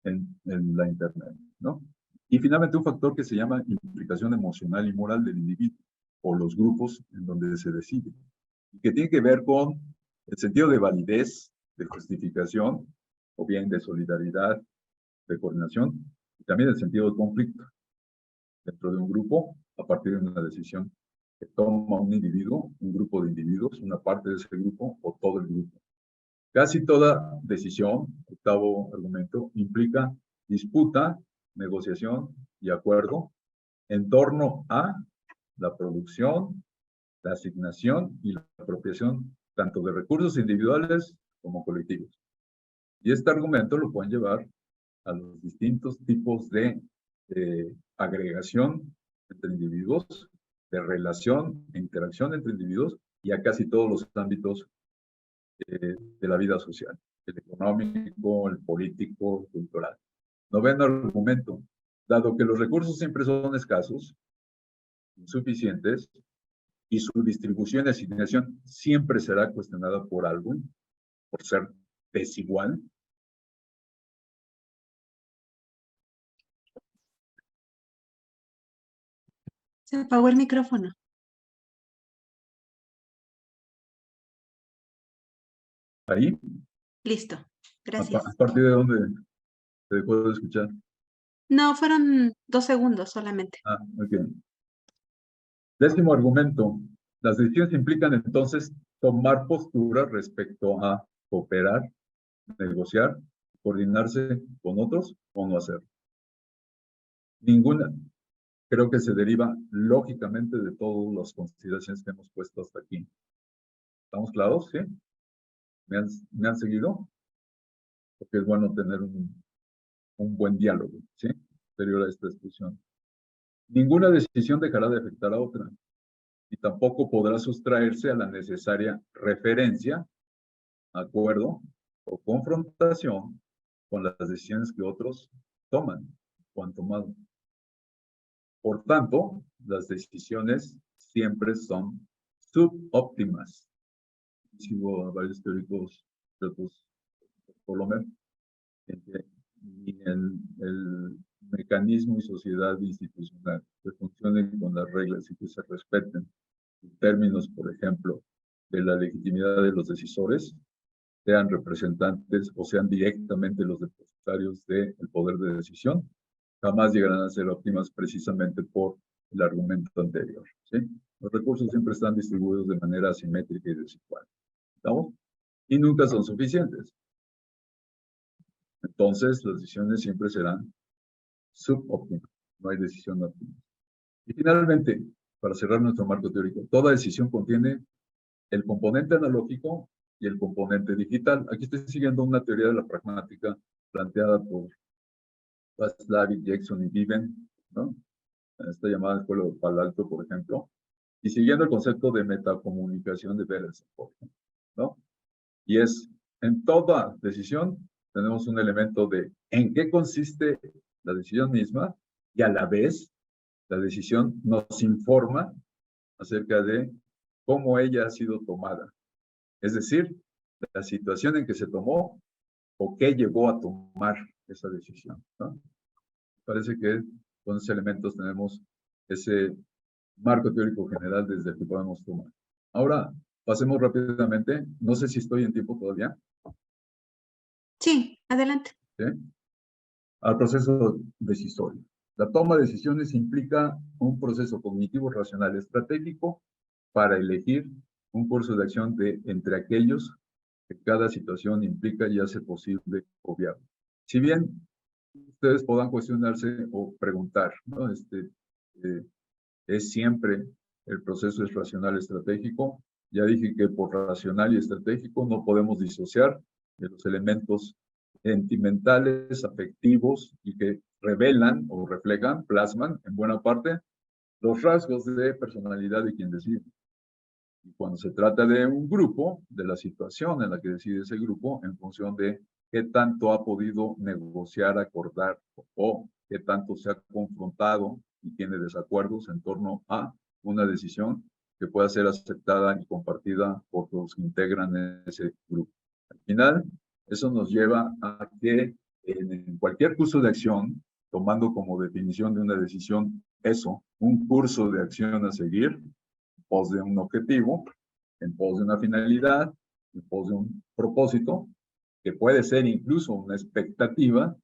en la Internet, ¿no? Y finalmente un factor que se llama implicación emocional y moral del individuo o los grupos en donde se decide, que tiene que ver con el sentido de validez, de justificación, o bien de solidaridad, de coordinación, y también el sentido de conflicto dentro de un grupo a partir de una decisión que toma un individuo, un grupo de individuos, una parte de ese grupo o todo el grupo. Casi toda decisión, octavo argumento, implica disputa, negociación y acuerdo en torno a la producción, la asignación y la apropiación tanto de recursos individuales como colectivos. Y este argumento lo pueden llevar a los distintos tipos de agregación entre individuos, de relación e interacción entre individuos y a casi todos los ámbitos de la vida social, el económico, el político, el cultural. Noveno argumento, dado que los recursos siempre son escasos, insuficientes, y su distribución y asignación siempre será cuestionada por algo, por ser desigual. Se apagó el micrófono. Ahí, Listo. a Gracias. partir de dónde se dejó de escuchar. No, fueron 2 segundos solamente. Ah, ok. Décimo argumento. Las decisiones implican entonces tomar postura respecto a cooperar, negociar, coordinarse con otros o no hacerlo. Ninguna. Creo que se deriva lógicamente de todas las consideraciones que hemos puesto hasta aquí. ¿Estamos claros? ¿Sí? ¿Me han seguido? Porque es bueno tener un buen diálogo, ¿sí? Posterior a esta discusión. Ninguna decisión dejará de afectar a otra y tampoco podrá sustraerse a la necesaria referencia, acuerdo o confrontación con las decisiones que otros toman o han tomado. Por tanto, las decisiones siempre son subóptimas. Sigo a varios teóricos, por lo menos, ni el mecanismo y sociedad institucional que funcionen con las reglas y que se respeten en términos, por ejemplo, de la legitimidad de los decisores, sean representantes o sean directamente los depositarios del poder de decisión, jamás llegarán a ser óptimas precisamente por el argumento anterior, ¿sí? Los recursos siempre están distribuidos de manera asimétrica y desigual, ¿estamos? Y nunca son suficientes. Entonces, las decisiones siempre serán subóptimas, no hay decisión óptima. Y finalmente, para cerrar nuestro marco teórico, toda decisión contiene el componente analógico y el componente digital. Aquí estoy siguiendo una teoría de la pragmática planteada por Václavic, Jackson y Given, ¿no? Esta llamada Escuela de Palo Alto, por ejemplo, y siguiendo el concepto de metacomunicación de Beres, ¿no? Y es, en toda decisión tenemos un elemento de en qué consiste la decisión misma y a la vez la decisión nos informa acerca de cómo ella ha sido tomada. Es decir, la situación en que se tomó o qué llevó a tomar esa decisión, ¿no? Parece que con esos elementos tenemos ese marco teórico general desde el que podemos tomar. Ahora, pasemos rápidamente. No sé si estoy en tiempo todavía. Sí, adelante. ¿Sí? Al proceso decisorio. La toma de decisiones implica un proceso cognitivo, racional, estratégico para elegir un curso de acción entre aquellos que cada situación implica y hace posible o viable. Si bien ustedes puedan cuestionarse o preguntar, ¿no? ¿Es siempre el proceso es racional estratégico? Ya dije que por racional y estratégico no podemos disociar de los elementos sentimentales, afectivos y que revelan o reflejan, plasman en buena parte los rasgos de personalidad de quien decide. Y cuando se trata de un grupo, de la situación en la que decide ese grupo, en función de qué tanto ha podido negociar, acordar o qué tanto se ha confrontado y tiene desacuerdos en torno a una decisión que pueda ser aceptada y compartida por los que integran ese grupo. Al final, eso nos lleva a que en cualquier curso de acción, tomando como definición de una decisión eso, un curso de acción a seguir, pos de un objetivo, en pos de una finalidad, en pos de un propósito, que puede ser incluso una expectativa,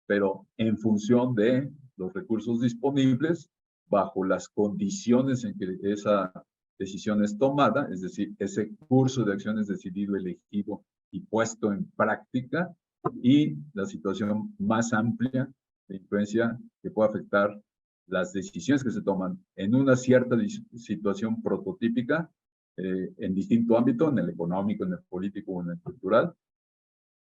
pero en función de los recursos disponibles, bajo las condiciones en que esa decisión es tomada, es decir, ese curso de acción es decidido, elegido y puesto en práctica, y la situación más amplia de influencia que puede afectar las decisiones que se toman en una cierta situación prototípica, en distinto ámbito, en el económico, en el político o en el cultural,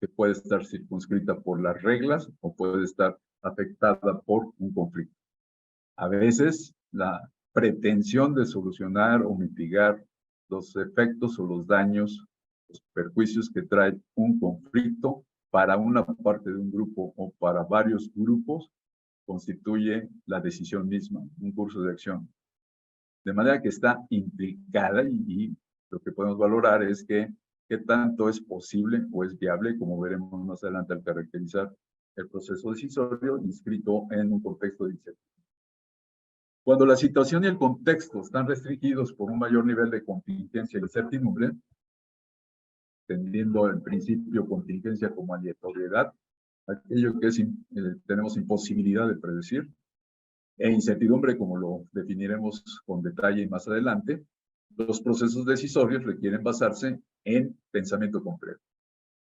que puede estar circunscrita por las reglas o puede estar afectada por un conflicto. A veces la pretensión de solucionar o mitigar los efectos o los daños, los perjuicios que trae un conflicto para una parte de un grupo o para varios grupos, constituye la decisión misma, un curso de acción. De manera que está implicada y lo que podemos valorar es que qué tanto es posible o es viable, como veremos más adelante al caracterizar el proceso decisorio inscrito en un contexto de incertidumbre. Cuando la situación y el contexto están restringidos por un mayor nivel de contingencia y incertidumbre, entendiendo el principio contingencia como aleatoriedad, aquello que tenemos imposibilidad de predecir, e incertidumbre, como lo definiremos con detalle más adelante, los procesos decisorios requieren basarse en pensamiento complejo,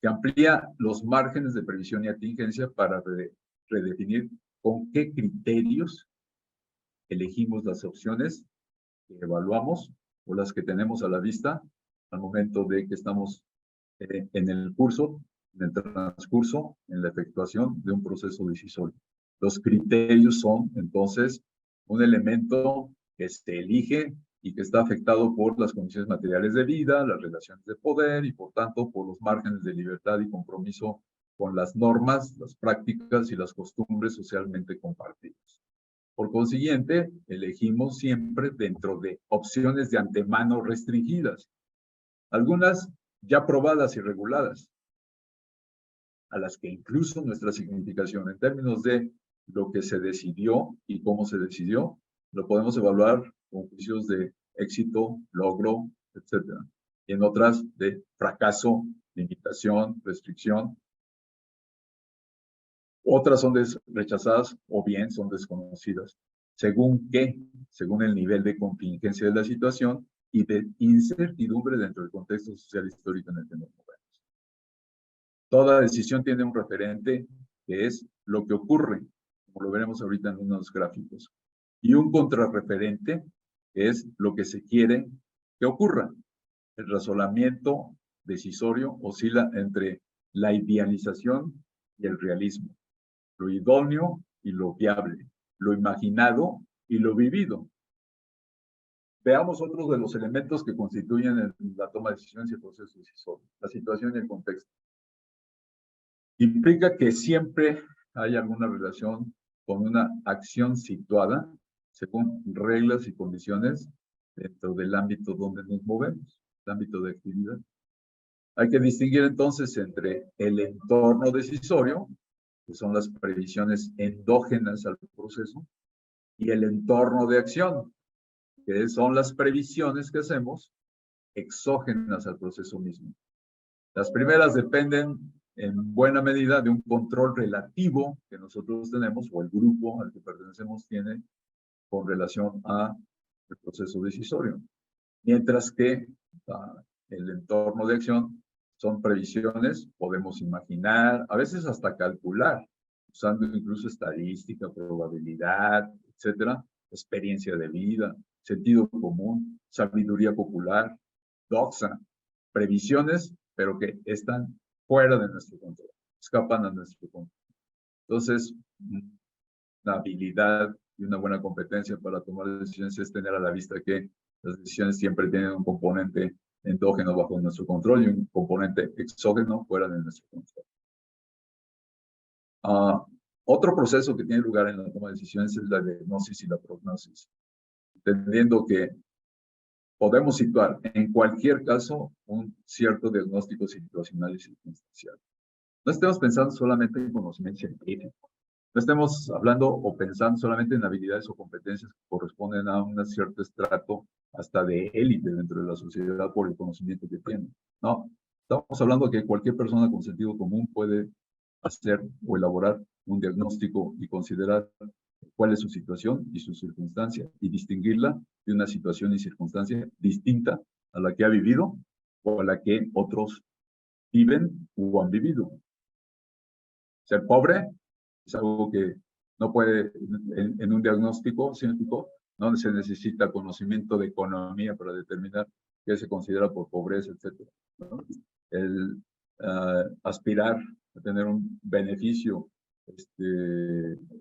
que amplía los márgenes de previsión y atingencia para redefinir con qué criterios elegimos las opciones que evaluamos o las que tenemos a la vista al momento de que estamos en el curso, en el transcurso, en la efectuación de un proceso decisorio. Los criterios son, entonces, un elemento que se elige y que está afectado por las condiciones materiales de vida, las relaciones de poder y, por tanto, por los márgenes de libertad y compromiso con las normas, las prácticas y las costumbres socialmente compartidas. Por consiguiente, elegimos siempre dentro de opciones de antemano restringidas, algunas ya probadas y reguladas, a las que incluso nuestra significación en términos de lo que se decidió y cómo se decidió, lo podemos evaluar con juicios de éxito, logro, etc. Y en otras de fracaso, limitación, restricción. Otras son rechazadas o bien son desconocidas. ¿Según qué? Según el nivel de contingencia de la situación y de incertidumbre dentro del contexto social histórico en el que nos movemos. Toda decisión tiene un referente que es lo que ocurre, como lo veremos ahorita en unos gráficos, y un contrarreferente que es lo que se quiere que ocurra. El razonamiento decisorio oscila entre la idealización y el realismo, lo idóneo y lo viable, lo imaginado y lo vivido. Veamos otros de los elementos que constituyen la toma de decisiones y el proceso decisorio, la situación y el contexto. Implica que siempre hay alguna relación con una acción situada según reglas y condiciones dentro del ámbito donde nos movemos, el ámbito de actividad. Hay que distinguir entonces entre el entorno decisorio, que son las previsiones endógenas al proceso, y el entorno de acción, que son las previsiones que hacemos exógenas al proceso mismo. Las primeras dependen en buena medida de un control relativo que nosotros tenemos, o el grupo al que pertenecemos tiene, con relación al proceso decisorio. Mientras que el entorno de acción son previsiones, podemos imaginar, a veces hasta calcular, usando incluso estadística, probabilidad, etcétera, experiencia de vida, sentido común, sabiduría popular, doxa, previsiones, pero que están fuera de nuestro control, escapan a nuestro control. Entonces, una habilidad y una buena competencia para tomar decisiones es tener a la vista que las decisiones siempre tienen un componente endógeno bajo nuestro control y un componente exógeno fuera de nuestro control. Otro proceso que tiene lugar en la toma de decisiones es la diagnosis y la prognosis, entendiendo que podemos situar en cualquier caso un cierto diagnóstico situacional y circunstancial. No estemos pensando solamente en conocimiento científico. No estemos hablando o pensando solamente en habilidades o competencias que corresponden a un cierto estrato hasta de élite dentro de la sociedad por el conocimiento que tiene. No, estamos hablando de que cualquier persona con sentido común puede hacer o elaborar un diagnóstico y considerar cuál es su situación y su circunstancia y distinguirla de una situación y circunstancia distinta a la que ha vivido o a la que otros viven o han vivido. Ser pobre es algo que no puede, en un diagnóstico científico, no se necesita conocimiento de economía para determinar qué se considera por pobreza, etc. ¿No? El aspirar a tener un beneficio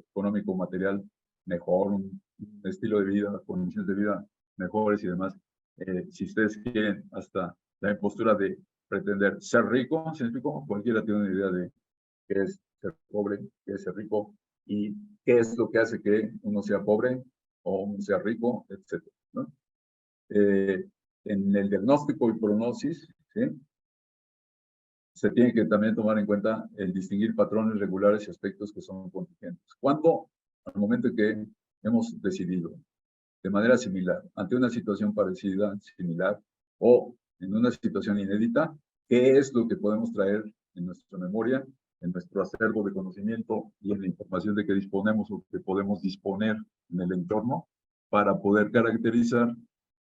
económico, material mejor, un estilo de vida, condiciones de vida mejores y demás. Si ustedes quieren hasta la impostura de pretender ser rico, científico, cualquiera tiene una idea de qué es ser pobre, qué es ser rico y qué es lo que hace que uno sea pobre o uno sea rico, etc. ¿No? En el diagnóstico y prognosis, ¿sí? Se tiene que también tomar en cuenta el distinguir patrones regulares y aspectos que son contingentes. Cuando, al momento en que hemos decidido de manera similar, ante una situación parecida, similar, o en una situación inédita, ¿qué es lo que podemos traer en nuestra memoria, en nuestro acervo de conocimiento y en la información de que disponemos o que podemos disponer en el entorno para poder caracterizar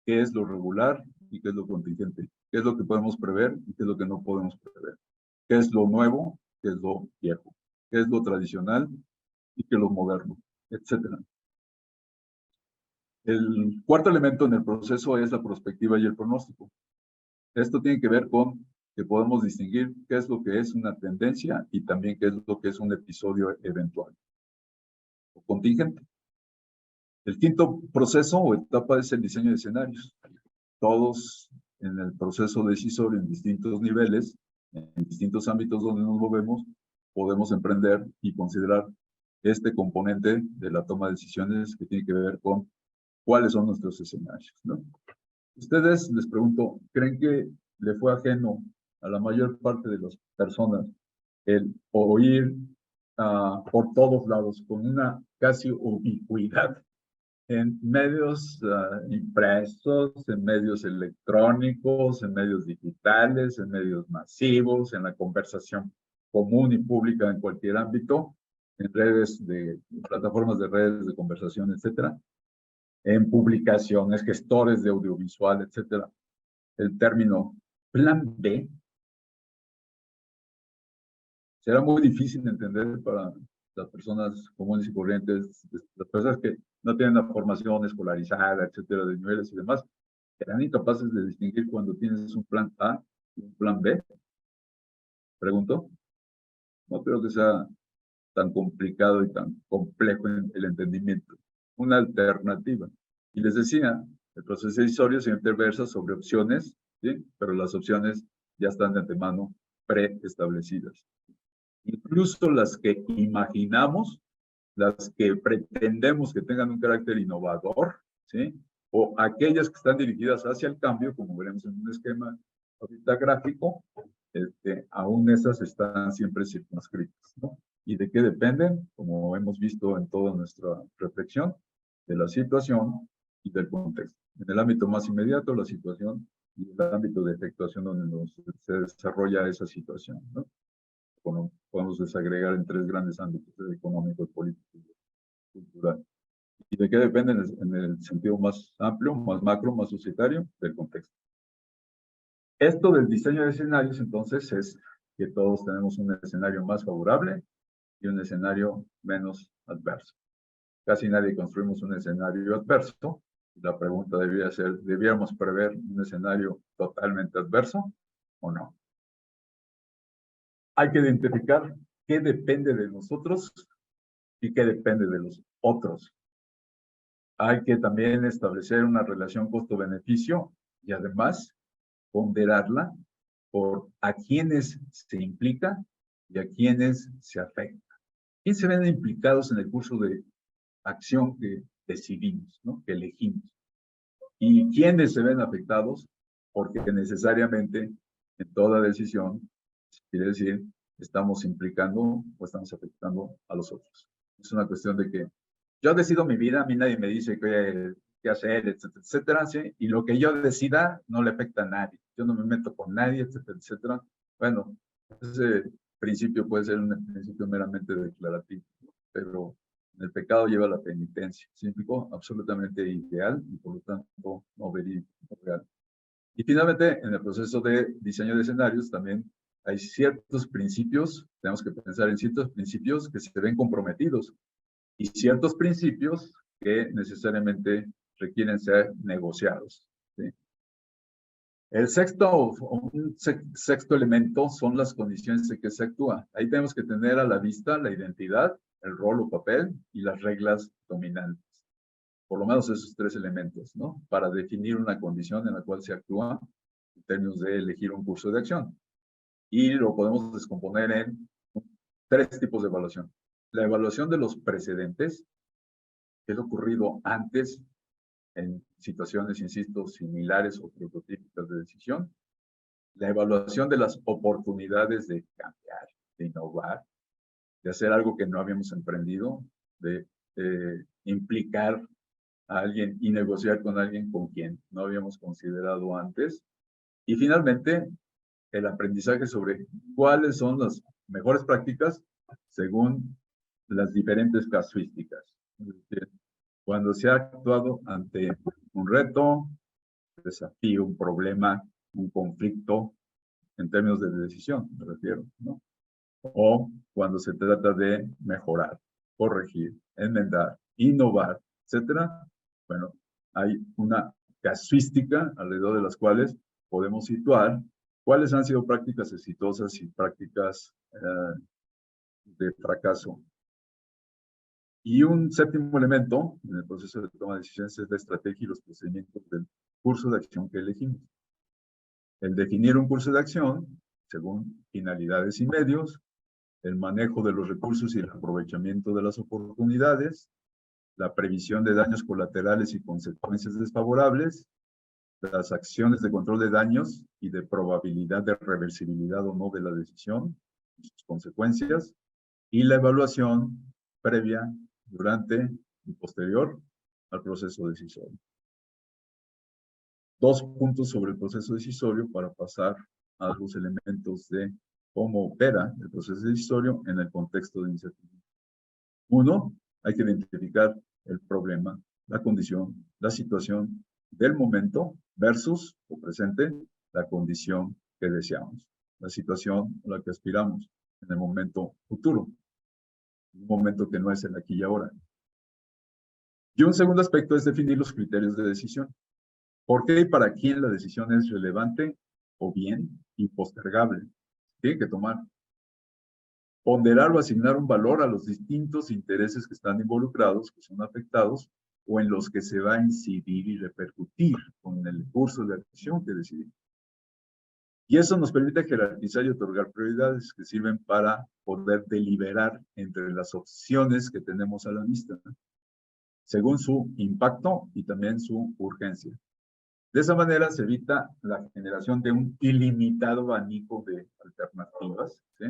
qué es lo regular y qué es lo contingente? ¿Qué es lo que podemos prever y qué es lo que no podemos prever? ¿Qué es lo nuevo? ¿Qué es lo viejo? ¿Qué es lo tradicional y qué es lo moderno? Etcétera. El cuarto elemento en el proceso es la perspectiva y el pronóstico. Esto tiene que ver con que podemos distinguir qué es lo que es una tendencia y también qué es lo que es un episodio eventual o contingente. El quinto proceso o etapa es el diseño de escenarios. Todos en el proceso decisorio, en distintos niveles, en distintos ámbitos donde nos movemos, podemos emprender y considerar este componente de la toma de decisiones que tiene que ver con cuáles son nuestros escenarios, ¿no? Ustedes, les pregunto, ¿creen que le fue ajeno a la mayor parte de las personas el oír por todos lados con una casi ubicuidad en medios impresos, en medios electrónicos, en medios digitales, en medios masivos, en la conversación común y pública en cualquier ámbito, en plataformas de redes de conversación, etcétera, en publicaciones, gestores de audiovisual, etcétera? El término plan B será muy difícil de entender para las personas comunes y corrientes, las personas que no tienen la formación escolarizada, etcétera, de niveles y demás, serán incapaces de distinguir cuando tienes un plan A y un plan B. Pregunto. No creo que sea tan complicado y tan complejo en el entendimiento. Una alternativa. Y les decía, el proceso decisorio siempre versa sobre opciones, ¿sí? Pero las opciones ya están de antemano preestablecidas. Incluso las que imaginamos, las que pretendemos que tengan un carácter innovador, ¿sí? O aquellas que están dirigidas hacia el cambio, como veremos en un esquema ahorita gráfico, aún esas están siempre circunscritas, ¿no? ¿Y de qué dependen? Como hemos visto en toda nuestra reflexión, de la situación y del contexto. En el ámbito más inmediato, la situación, y el ámbito de efectuación donde se desarrolla esa situación, ¿no? Podemos desagregar en tres grandes ámbitos: el económico, el político y el cultural. ¿Y de qué depende en el sentido más amplio, más macro, más societario? Del contexto. Esto del diseño de escenarios, entonces, es que todos tenemos un escenario más favorable y un escenario menos adverso. Casi nadie construimos un escenario adverso. La pregunta debería ser, ¿debíamos prever un escenario totalmente adverso o no? Hay que identificar qué depende de nosotros y qué depende de los otros. Hay que también establecer una relación costo-beneficio y además ponderarla por a quienes se implica y a quienes se afecta. ¿Quiénes se ven implicados en el curso de acción que decidimos, ¿no? Que elegimos? ¿Y quiénes se ven afectados? Porque necesariamente en toda decisión, quiere decir, estamos implicando o estamos afectando a los otros. Es una cuestión de que yo decido mi vida, a mí nadie me dice qué hacer, etcétera, etcétera, ¿sí? Y lo que yo decida no le afecta a nadie. Yo no me meto con nadie, etcétera, etcétera. Bueno, ese principio puede ser un principio meramente declarativo, pero el pecado lleva a la penitencia. Significó absolutamente ideal y por lo tanto no verídico, real. Y finalmente, en el proceso de diseño de escenarios también hay ciertos principios, tenemos que pensar en ciertos principios que se ven comprometidos y ciertos principios que necesariamente requieren ser negociados, ¿sí? El sexto elemento son las condiciones en que se actúa. Ahí tenemos que tener a la vista la identidad, el rol o papel y las reglas dominantes. Por lo menos esos tres elementos, ¿no? Para definir una condición en la cual se actúa en términos de elegir un curso de acción. Y lo podemos descomponer en tres tipos de evaluación. La evaluación de los precedentes, que es ocurrido antes en situaciones, insisto, similares o prototípicas de decisión. La evaluación de las oportunidades de cambiar, de innovar, de hacer algo que no habíamos emprendido, de implicar a alguien y negociar con alguien con quien no habíamos considerado antes. Y finalmente, el aprendizaje sobre cuáles son las mejores prácticas según las diferentes casuísticas. Es decir, cuando se ha actuado ante un reto, un desafío, un problema, un conflicto, en términos de decisión, me refiero, ¿no? O cuando se trata de mejorar, corregir, enmendar, innovar, etcétera. Bueno, hay una casuística alrededor de las cuales podemos situar cuáles han sido prácticas exitosas y prácticas de fracaso. Y un séptimo elemento en el proceso de toma de decisiones es la estrategia y los procedimientos del curso de acción que elegimos. El definir un curso de acción según finalidades y medios, el manejo de los recursos y el aprovechamiento de las oportunidades, la previsión de daños colaterales y consecuencias desfavorables, las acciones de control de daños y de probabilidad de reversibilidad o no de la decisión y sus consecuencias, y la evaluación previa, durante y posterior al proceso decisorio. 2 puntos sobre el proceso decisorio para pasar a los elementos de cómo opera el proceso decisorio en el contexto de iniciativa. 1, hay que identificar el problema, la condición, la situación del momento versus o presente la condición que deseamos, la situación a la que aspiramos en el momento futuro, un momento que no es el aquí y ahora. Y un segundo aspecto es definir los criterios de decisión. ¿Por qué y para quién la decisión es relevante o bien impostergable? Tiene que tomar. ponderar o asignar un valor a los distintos intereses que están involucrados, que son afectados, o en los que se va a incidir y repercutir con el curso de la decisión que decidimos. Y eso nos permite jerarquizar y otorgar prioridades que sirven para poder deliberar entre las opciones que tenemos a la vista, ¿no?, según su impacto y también su urgencia. De esa manera se evita la generación de un ilimitado abanico de alternativas, ¿sí?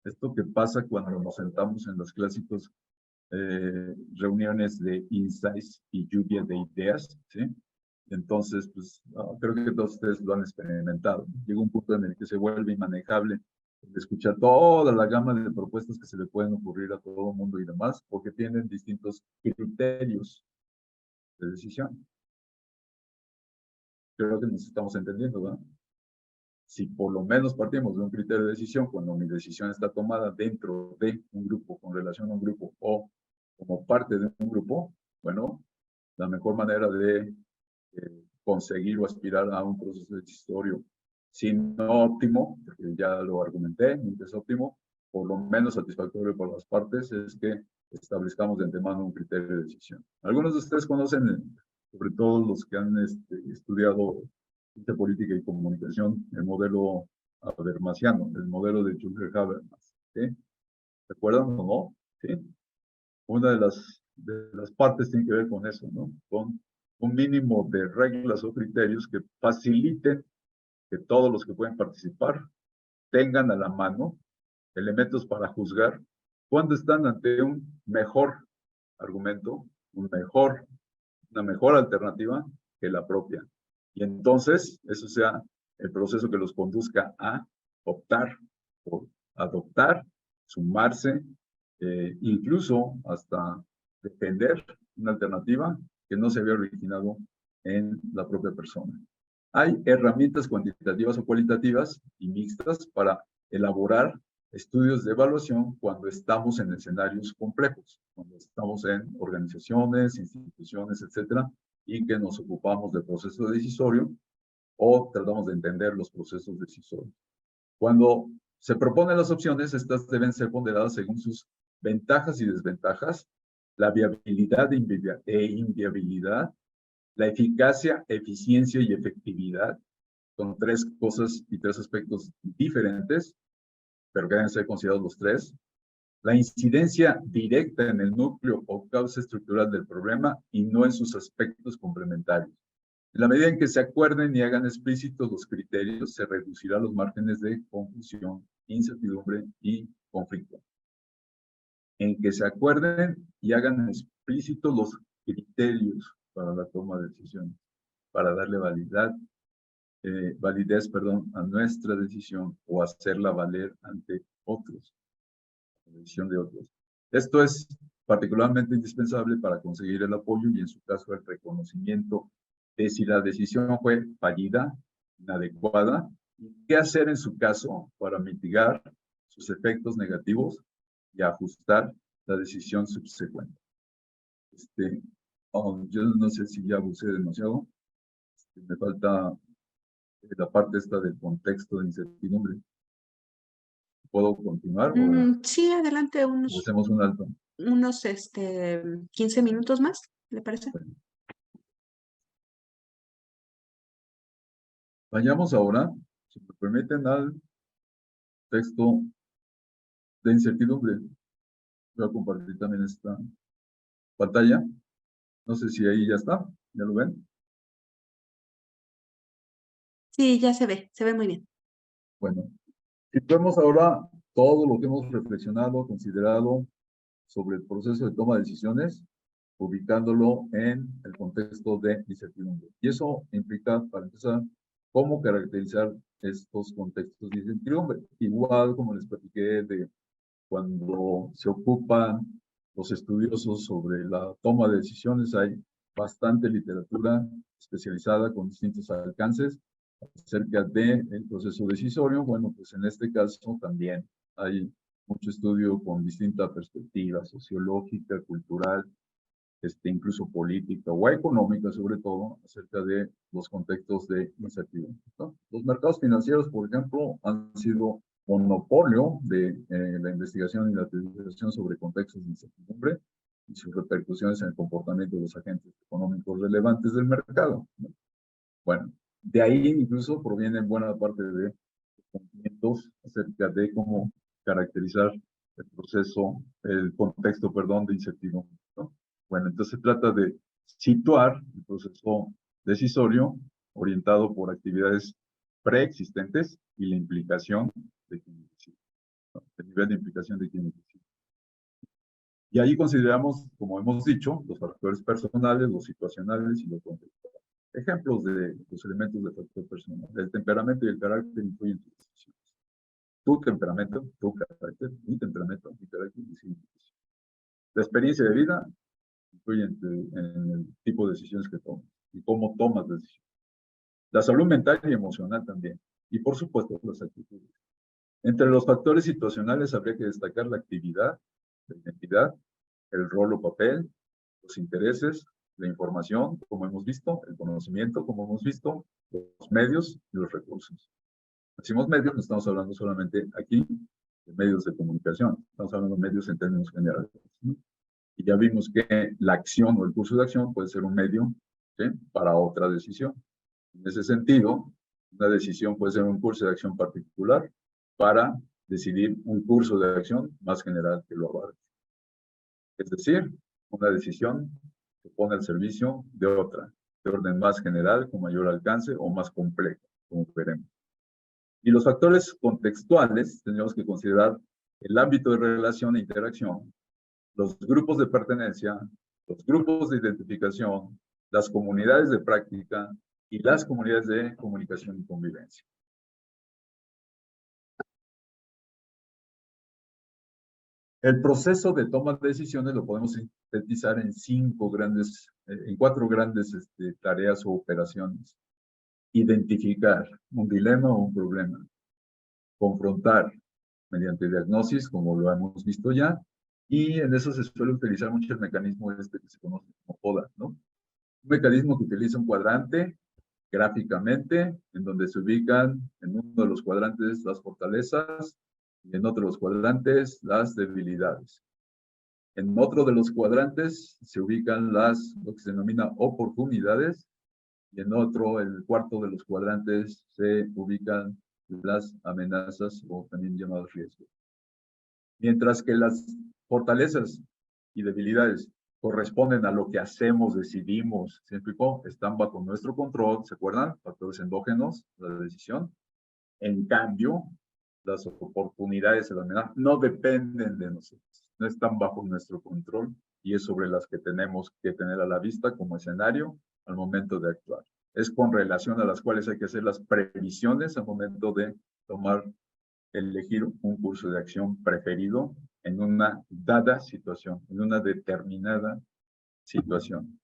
Esto que pasa cuando nos sentamos en las clásicas reuniones de insights y lluvia de ideas, ¿sí? Entonces, pues, creo que todos ustedes lo han experimentado. Llega un punto en el que se vuelve inmanejable escuchar toda la gama de propuestas que se le pueden ocurrir a todo el mundo y demás, porque tienen distintos criterios de decisión. Creo que nos estamos entendiendo, ¿verdad? Si por lo menos partimos de un criterio de decisión, cuando mi decisión está tomada dentro de un grupo, con relación a un grupo, o como parte de un grupo, bueno, la mejor manera de conseguir o aspirar a un proceso decisorio, si no óptimo, porque ya lo argumenté, nunca es óptimo, por lo menos satisfactorio por las partes, es que establezcamos de antemano un criterio de decisión. Algunos de ustedes conocen, sobre todo los que han estudiado ciencia política y comunicación, el modelo habermasiano, el modelo de Jules Habermas, ¿sí? ¿Se acuerdan o no? Sí. Una de las partes tiene que ver con eso, ¿no? Con un mínimo de reglas o criterios que faciliten que todos los que pueden participar tengan a la mano elementos para juzgar cuando están ante un mejor argumento, una mejor alternativa que la propia. Y entonces, eso sea el proceso que los conduzca a optar por adoptar, sumarse, incluso hasta defender una alternativa que no se había originado en la propia persona. Hay herramientas cuantitativas o cualitativas y mixtas para elaborar estudios de evaluación cuando estamos en escenarios complejos, cuando estamos en organizaciones, instituciones, etcétera, y que nos ocupamos del proceso decisorio o tratamos de entender los procesos decisorios. Cuando se proponen las opciones, estas deben ser ponderadas según sus ventajas y desventajas, la viabilidad e inviabilidad, la eficacia, eficiencia y efectividad. Son tres cosas y tres aspectos diferentes, pero que deben ser considerados los tres. La incidencia directa en el núcleo o causa estructural del problema y no en sus aspectos complementarios. En la medida en que se acuerden y hagan explícitos los criterios, se reducirán los márgenes de confusión, incertidumbre y conflicto. En que se acuerden y hagan explícitos los criterios para la toma de decisiones, para darle validez a nuestra decisión o hacerla valer ante otros, la decisión de otros. Esto es particularmente indispensable para conseguir el apoyo y en su caso el reconocimiento de si la decisión fue fallida, inadecuada, y qué hacer en su caso para mitigar sus efectos negativos y ajustar la decisión subsecuente. Yo no sé si ya abusé demasiado. Me falta la parte esta del contexto de incertidumbre. ¿Puedo continuar o Sí, adelante, hacemos un alto? unos 15 minutos más, ¿le parece? Bueno, vayamos ahora, si me permiten, al texto de incertidumbre. Voy a compartir también esta pantalla. No sé si ahí ya está. ¿Ya lo ven? Sí, ya se ve muy bien. Bueno, situemos ahora todo lo que hemos reflexionado, considerado sobre el proceso de toma de decisiones, ubicándolo en el contexto de incertidumbre. Y eso implica, para empezar, cómo caracterizar estos contextos de incertidumbre. Igual como les platiqué de cuando se ocupan los estudiosos sobre la toma de decisiones, hay bastante literatura especializada con distintos alcances acerca del proceso decisorio. Bueno, pues en este caso también hay mucho estudio con distinta perspectiva sociológica, cultural, incluso política o económica, sobre todo, acerca de los contextos de incertidumbre, ¿no? Los mercados financieros, por ejemplo, han sido monopolio de la investigación y la teorización sobre contextos de incertidumbre y sus repercusiones en el comportamiento de los agentes económicos relevantes del mercado, ¿no? Bueno, de ahí incluso provienen buena parte de conocimientos acerca de cómo caracterizar el proceso, el contexto, perdón, de incertidumbre, ¿no? Bueno, entonces se trata de situar el proceso decisorio orientado por actividades preexistentes y la implicación de quienes deciden, ¿no? El nivel de implicación de quienes deciden. Y ahí consideramos, como hemos dicho, los factores personales, los situacionales y los contextuales. Ejemplos de los elementos del factor personal. El temperamento y el carácter influyen en tus decisiones. Tu temperamento, tu carácter, mi temperamento, mi carácter y tus decisiones. La experiencia de vida influye en el tipo de decisiones que tomas y cómo tomas decisiones. La salud mental y emocional también. Y por supuesto, las actitudes. Entre los factores situacionales habría que destacar la actividad, la identidad, el rol o papel, los intereses, la información, como hemos visto, el conocimiento, como hemos visto, los medios y los recursos. Decimos medios, no estamos hablando solamente aquí de medios de comunicación, estamos hablando de medios en términos generales, ¿no? Y ya vimos que la acción o el curso de acción puede ser un medio, ¿sí?, para otra decisión. En ese sentido, una decisión puede ser un curso de acción particular para decidir un curso de acción más general que lo abarque. Es decir, una decisión que pone al servicio de otra, de orden más general, con mayor alcance o más complejo, como veremos. Y los factores contextuales, tenemos que considerar el ámbito de relación e interacción, los grupos de pertenencia, los grupos de identificación, las comunidades de práctica y las comunidades de comunicación y convivencia. El proceso de toma de decisiones lo podemos sintetizar en cuatro grandes tareas o operaciones. Identificar un dilema o un problema. Confrontar mediante diagnosis, como lo hemos visto ya, y en eso se suele utilizar mucho el mecanismo que se conoce como PODA, ¿no? Un mecanismo que utiliza un cuadrante gráficamente, en donde se ubican en uno de los cuadrantes las fortalezas y en otro de los cuadrantes las debilidades. En otro de los cuadrantes se ubican lo que se denomina oportunidades, y en otro, el cuarto de los cuadrantes, se ubican las amenazas o también llamados riesgos. Mientras que las fortalezas y debilidades corresponden a lo que hacemos, decidimos, ¿se explicó? Están bajo nuestro control, ¿se acuerdan? Factores endógenos, la decisión. En cambio, las oportunidades y las amenazas no dependen de nosotros, no están bajo nuestro control y es sobre las que tenemos que tener a la vista como escenario al momento de actuar. Es con relación a las cuales hay que hacer las previsiones al momento de elegir un curso de acción preferido en una dada situación, en una determinada situación.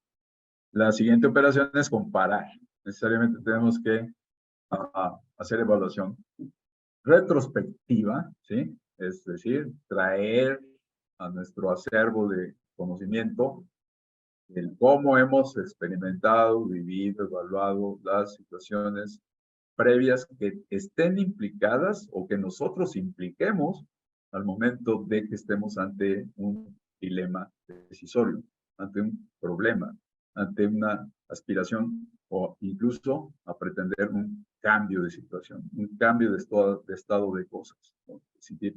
La siguiente operación es comparar. Necesariamente tenemos que hacer evaluación retrospectiva, ¿sí? Es decir, traer a nuestro acervo de conocimiento el cómo hemos experimentado, vivido, evaluado las situaciones previas que estén implicadas o que nosotros impliquemos al momento de que estemos ante un dilema decisorio, ante un problema, ante una aspiración o incluso a pretender un cambio de situación, un cambio de estado de cosas, ¿no? Es decir,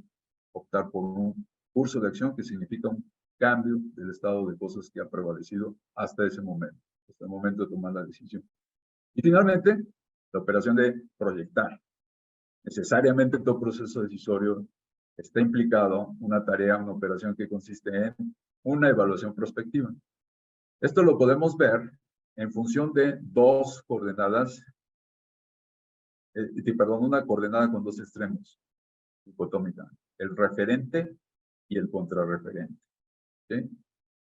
optar por un curso de acción que significa un cambio del estado de cosas que ha prevalecido hasta ese momento, hasta el momento de tomar la decisión. Y finalmente, la operación de proyectar. Necesariamente todo proceso decisorio está implicado una tarea, una operación que consiste en una evaluación prospectiva. Esto lo podemos ver en función de dos coordenadas, una coordenada con dos extremos, dicotómica, el referente y el contrarreferente, ¿sí?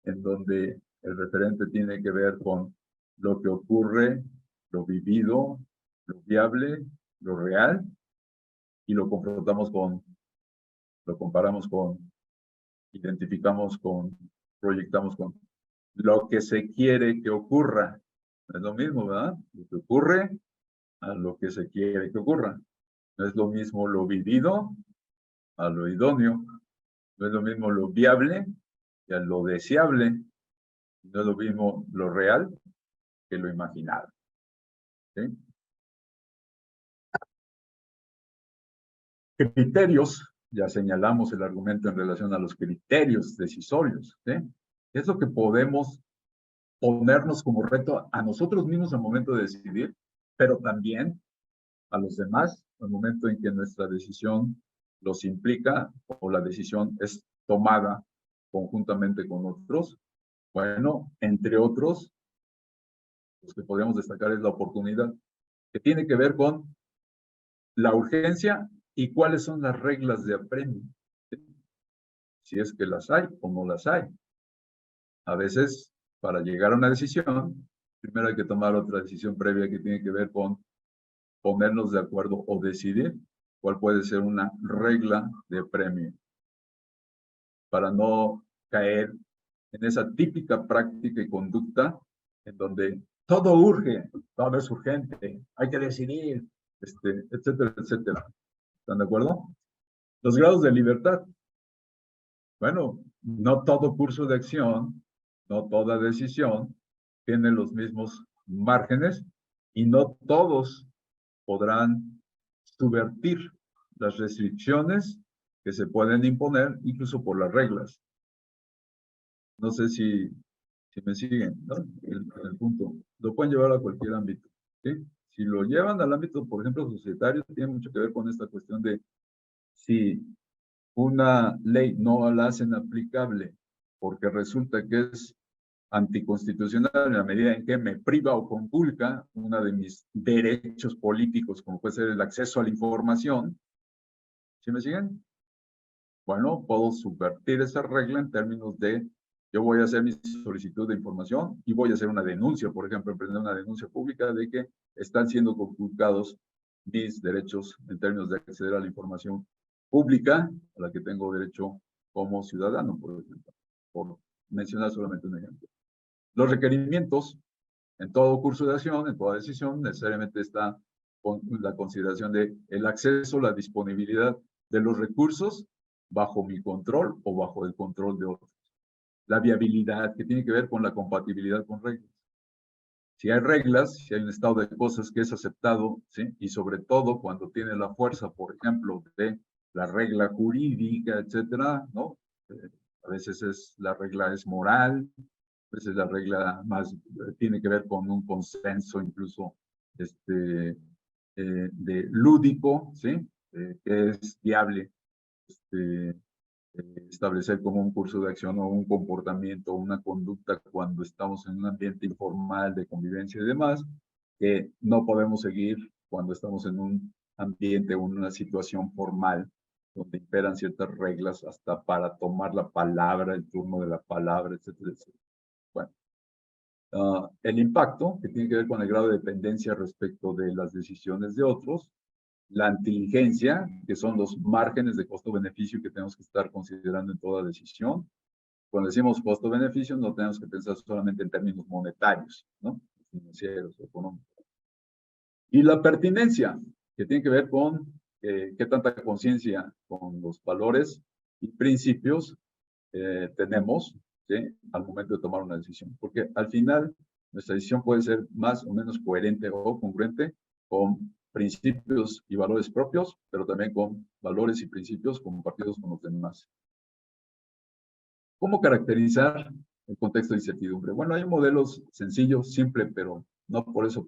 En donde el referente tiene que ver con lo que ocurre, lo vivido, lo viable, lo real, y lo confrontamos lo comparamos con, identificamos con, proyectamos con lo que se quiere que ocurra. Es lo mismo, ¿verdad? Lo que ocurre a lo que se quiere que ocurra. No es lo mismo lo vivido a lo idóneo. No es lo mismo lo viable que a lo deseable. No es lo mismo lo real que lo imaginado. ¿Sí? Criterios, ya señalamos el argumento en relación a los criterios decisorios. ¿Sí? Es lo que podemos ponernos como reto a nosotros mismos al momento de decidir, pero también a los demás al momento en que nuestra decisión los implica o la decisión es tomada conjuntamente con otros. Bueno, entre otros, los que podríamos destacar es la oportunidad, que tiene que ver con la urgencia y cuáles son las reglas de apremio. Si es que las hay o no las hay. A veces, para llegar a una decisión, primero hay que tomar otra decisión previa que tiene que ver con ponernos de acuerdo o decidir cuál puede ser una regla de premio para no caer en esa típica práctica y conducta en donde todo urge, todo es urgente, hay que decidir, etcétera, etcétera. ¿Están de acuerdo? Los grados de libertad. Bueno, no todo curso de acción, no toda decisión tiene los mismos márgenes y no todos podrán subvertir las restricciones que se pueden imponer incluso por las reglas. No sé si me siguen, ¿no? El punto. Lo pueden llevar a cualquier ámbito. ¿Sí? Si lo llevan al ámbito, por ejemplo, societario, tiene mucho que ver con esta cuestión de si una ley no la hacen aplicable porque resulta que es anticonstitucional en la medida en que me priva o conculca uno de mis derechos políticos, como puede ser el acceso a la información. ¿Sí me siguen? Bueno, puedo subvertir esa regla en términos de yo voy a hacer mi solicitud de información y voy a hacer una denuncia, por ejemplo, emprender una denuncia pública de que están siendo conculcados mis derechos en términos de acceder a la información pública a la que tengo derecho como ciudadano, por ejemplo, por mencionar solamente un ejemplo. Los requerimientos en todo curso de acción, en toda decisión, necesariamente está con la consideración de el acceso, la disponibilidad de los recursos bajo mi control o bajo el control de otros. La viabilidad, que tiene que ver con la compatibilidad con reglas. Si hay reglas, si hay un estado de cosas que es aceptado, ¿sí? Y sobre todo cuando tiene la fuerza, por ejemplo, de la regla jurídica, etcétera, ¿no? A veces la regla es moral, a veces la regla más tiene que ver con un consenso incluso de lúdico, ¿sí? Que es viable establecer como un curso de acción o un comportamiento o una conducta cuando estamos en un ambiente informal de convivencia y demás, que no podemos seguir cuando estamos en un ambiente o en una situación formal donde imperan ciertas reglas hasta para tomar la palabra, el turno de la palabra, etcétera, etcétera. Bueno, el impacto, que tiene que ver con el grado de dependencia respecto de las decisiones de otros, la inteligencia, que son los márgenes de costo-beneficio que tenemos que estar considerando en toda decisión. Cuando decimos costo-beneficio, no tenemos que pensar solamente en términos monetarios, ¿no? Financieros, económicos. Y la pertinencia, que tiene que ver con qué tanta conciencia con los valores y principios tenemos, ¿sí? Al momento de tomar una decisión. Porque al final, nuestra decisión puede ser más o menos coherente o congruente con principios y valores propios, pero también con valores y principios compartidos con los demás. ¿Cómo caracterizar el contexto de incertidumbre? Bueno, hay modelos sencillos, simple, pero no por eso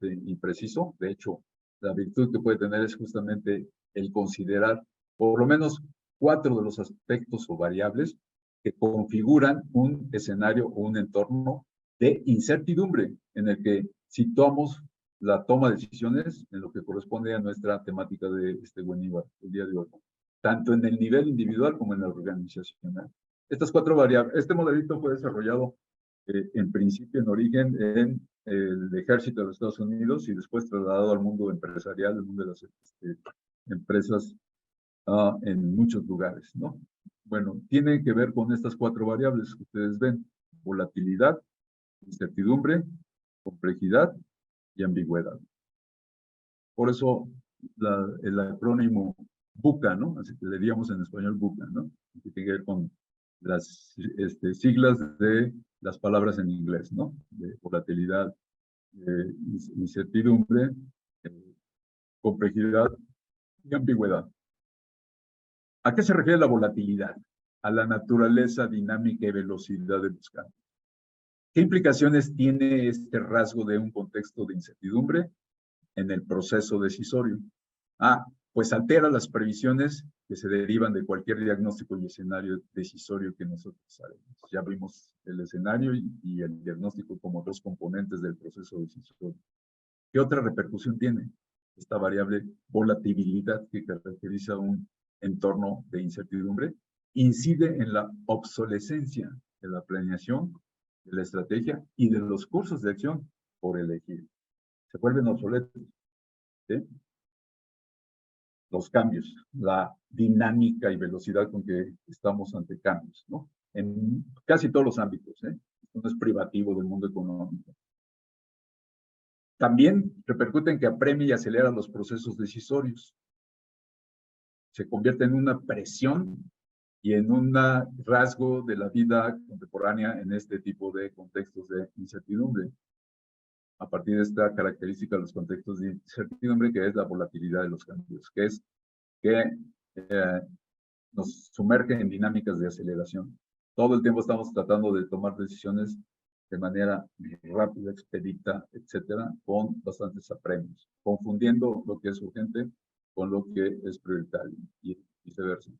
impreciso. De hecho, la virtud que puede tener es justamente el considerar por lo menos 4 de los aspectos o variables que configuran un escenario o un entorno de incertidumbre en el que situamos la toma de decisiones en lo que corresponde a nuestra temática de este webinar el día de hoy, tanto en el nivel individual como en el organizacional. Estas 4 variables, este modelito fue desarrollado en principio, en origen, en el ejército de los Estados Unidos y después trasladado al mundo empresarial, al mundo de las empresas en muchos lugares, ¿no? Bueno, tiene que ver con estas 4 variables que ustedes ven: volatilidad, incertidumbre, complejidad y ambigüedad. Por eso el acrónimo BUCA, ¿no? Así que le diríamos en español BUCA, ¿no? Que tiene que ver con las siglas de las palabras en inglés, ¿no? De volatilidad, incertidumbre, complejidad y ambigüedad. ¿A qué se refiere la volatilidad? A la naturaleza dinámica y velocidad de los cambios. ¿Qué implicaciones tiene este rasgo de un contexto de incertidumbre en el proceso decisorio? Pues altera las previsiones que se derivan de cualquier diagnóstico y escenario decisorio que nosotros haremos. Ya vimos el escenario y el diagnóstico como dos componentes del proceso decisorio. ¿Qué otra repercusión tiene esta variable volatilidad que caracteriza un entorno de incertidumbre? Incide en la obsolescencia de la planeación, de la estrategia y de los cursos de acción por elegir. Se vuelven obsoletos, ¿sí? Los cambios, la dinámica y velocidad con que estamos ante cambios, ¿no? En casi todos los ámbitos, ¿eh? Esto no es privativo del mundo económico. También repercute en que apremia y acelera los procesos decisorios. Se convierte en una presión y en un rasgo de la vida contemporánea en este tipo de contextos de incertidumbre. A partir de esta característica de los contextos de incertidumbre, que es la volatilidad de los cambios, que es que nos sumerge en dinámicas de aceleración. Todo el tiempo estamos tratando de tomar decisiones de manera rápida, expedita, etcétera, con bastantes apremios, confundiendo lo que es urgente con lo que es prioritario y viceversa.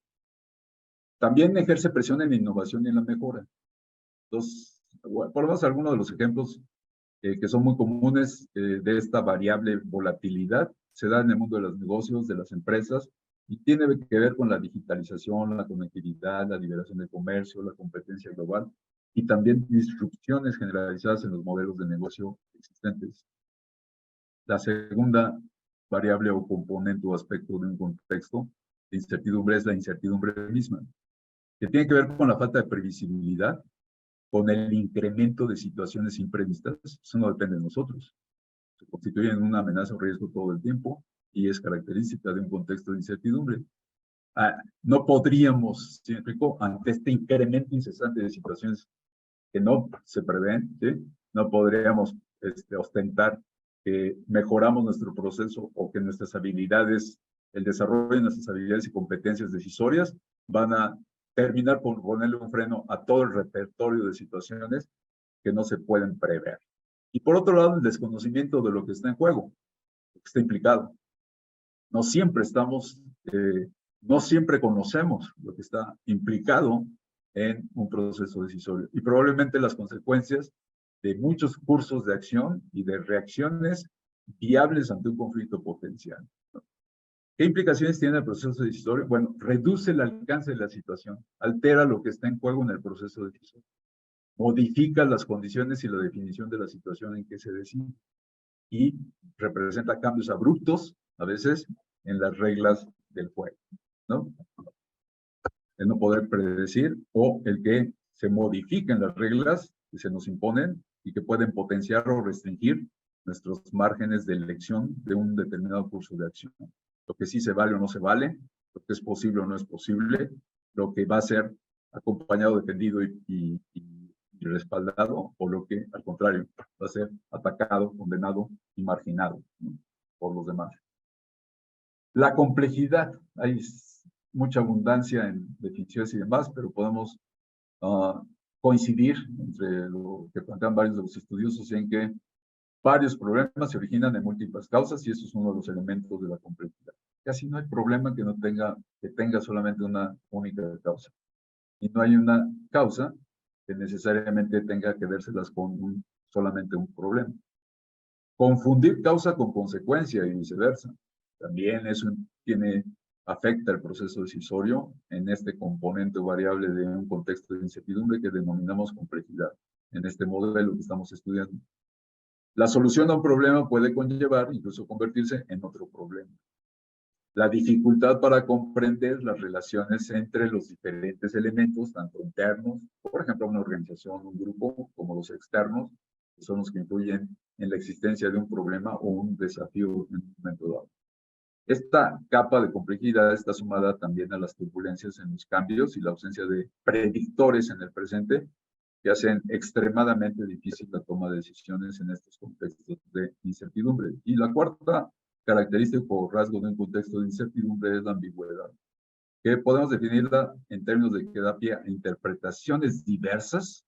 También ejerce presión en la innovación y en la mejora. Entonces, ponemos algunos de los ejemplos que son muy comunes de esta variable volatilidad. Se da en el mundo de los negocios, de las empresas, y tiene que ver con la digitalización, la conectividad, la liberación de comercio, la competencia global, y también disrupciones generalizadas en los modelos de negocio existentes. La segunda variable o componente o aspecto de un contexto de incertidumbre es la incertidumbre misma, que tiene que ver con la falta de previsibilidad, con el incremento de situaciones imprevistas. Eso no depende de nosotros. Se constituyen una amenaza o riesgo todo el tiempo y es característica de un contexto de incertidumbre. No podríamos, ¿sí me explico? Ante este incremento incesante de situaciones que no se prevén, ¿sí? No podríamos ostentar que mejoramos nuestro proceso o que nuestras habilidades, el desarrollo de nuestras habilidades y competencias decisorias van a terminar por ponerle un freno a todo el repertorio de situaciones que no se pueden prever. Y por otro lado, el desconocimiento de lo que está en juego, lo que está implicado. No siempre no siempre conocemos lo que está implicado en un proceso decisorio. Y probablemente las consecuencias de muchos cursos de acción y de reacciones viables ante un conflicto potencial. ¿Qué implicaciones tiene el proceso decisorio? Bueno, reduce el alcance de la situación, altera lo que está en juego en el proceso decisorio, modifica las condiciones y la definición de la situación en que se decide y representa cambios abruptos, a veces, en las reglas del juego, ¿no? El no poder predecir o el que se modifiquen las reglas que se nos imponen y que pueden potenciar o restringir nuestros márgenes de elección de un determinado curso de acción. Lo que sí se vale o no se vale, lo que es posible o no es posible, lo que va a ser acompañado, defendido y respaldado, o lo que, al contrario, va a ser atacado, condenado y marginado, ¿no?, por los demás. La complejidad, hay mucha abundancia en definiciones y demás, pero podemos coincidir entre lo que plantean varios de los estudiosos en que varios problemas se originan de múltiples causas y eso es uno de los elementos de la complejidad. Casi no hay problema que tenga solamente una única causa. Y no hay una causa que necesariamente tenga que vérselas con solamente un problema. Confundir causa con consecuencia y viceversa. También eso afecta el proceso decisorio en este componente variable de un contexto de incertidumbre que denominamos complejidad, en este modelo que estamos estudiando. La solución a un problema puede conllevar, incluso convertirse en otro problema. La dificultad para comprender las relaciones entre los diferentes elementos, tanto internos, por ejemplo, una organización, un grupo, como los externos, que son los que influyen en la existencia de un problema o un desafío en un momento dado. Esta capa de complejidad está sumada también a las turbulencias en los cambios y la ausencia de predictores en el presente, que hacen extremadamente difícil la toma de decisiones en estos contextos de incertidumbre. Y la cuarta característica o rasgo de un contexto de incertidumbre es la ambigüedad, que podemos definirla en términos de que da pie a interpretaciones diversas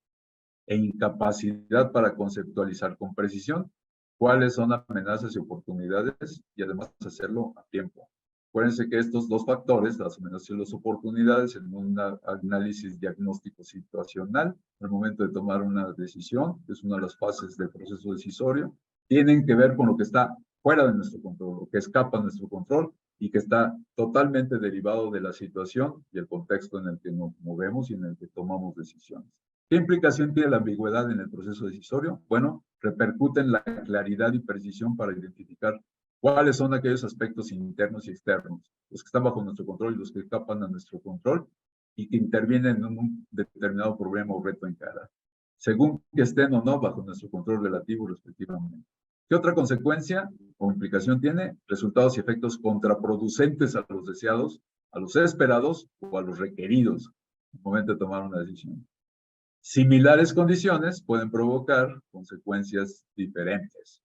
e incapacidad para conceptualizar con precisión cuáles son amenazas y oportunidades y además hacerlo a tiempo. Acuérdense que estos dos factores, las amenazas y las oportunidades, en un análisis diagnóstico situacional, al momento de tomar una decisión, que es una de las fases del proceso decisorio, tienen que ver con lo que está fuera de nuestro control, lo que escapa de nuestro control y que está totalmente derivado de la situación y el contexto en el que nos movemos y en el que tomamos decisiones. ¿Qué implicación tiene la ambigüedad en el proceso decisorio? Bueno, repercute en la claridad y precisión para identificar cuáles son aquellos aspectos internos y externos, los que están bajo nuestro control y los que escapan a nuestro control y que intervienen en un determinado problema o reto en cara, según que estén o no bajo nuestro control relativo respectivamente. ¿Qué otra consecuencia o implicación tiene? Resultados y efectos contraproducentes a los deseados, a los esperados o a los requeridos en el momento de tomar una decisión. Similares condiciones pueden provocar consecuencias diferentes.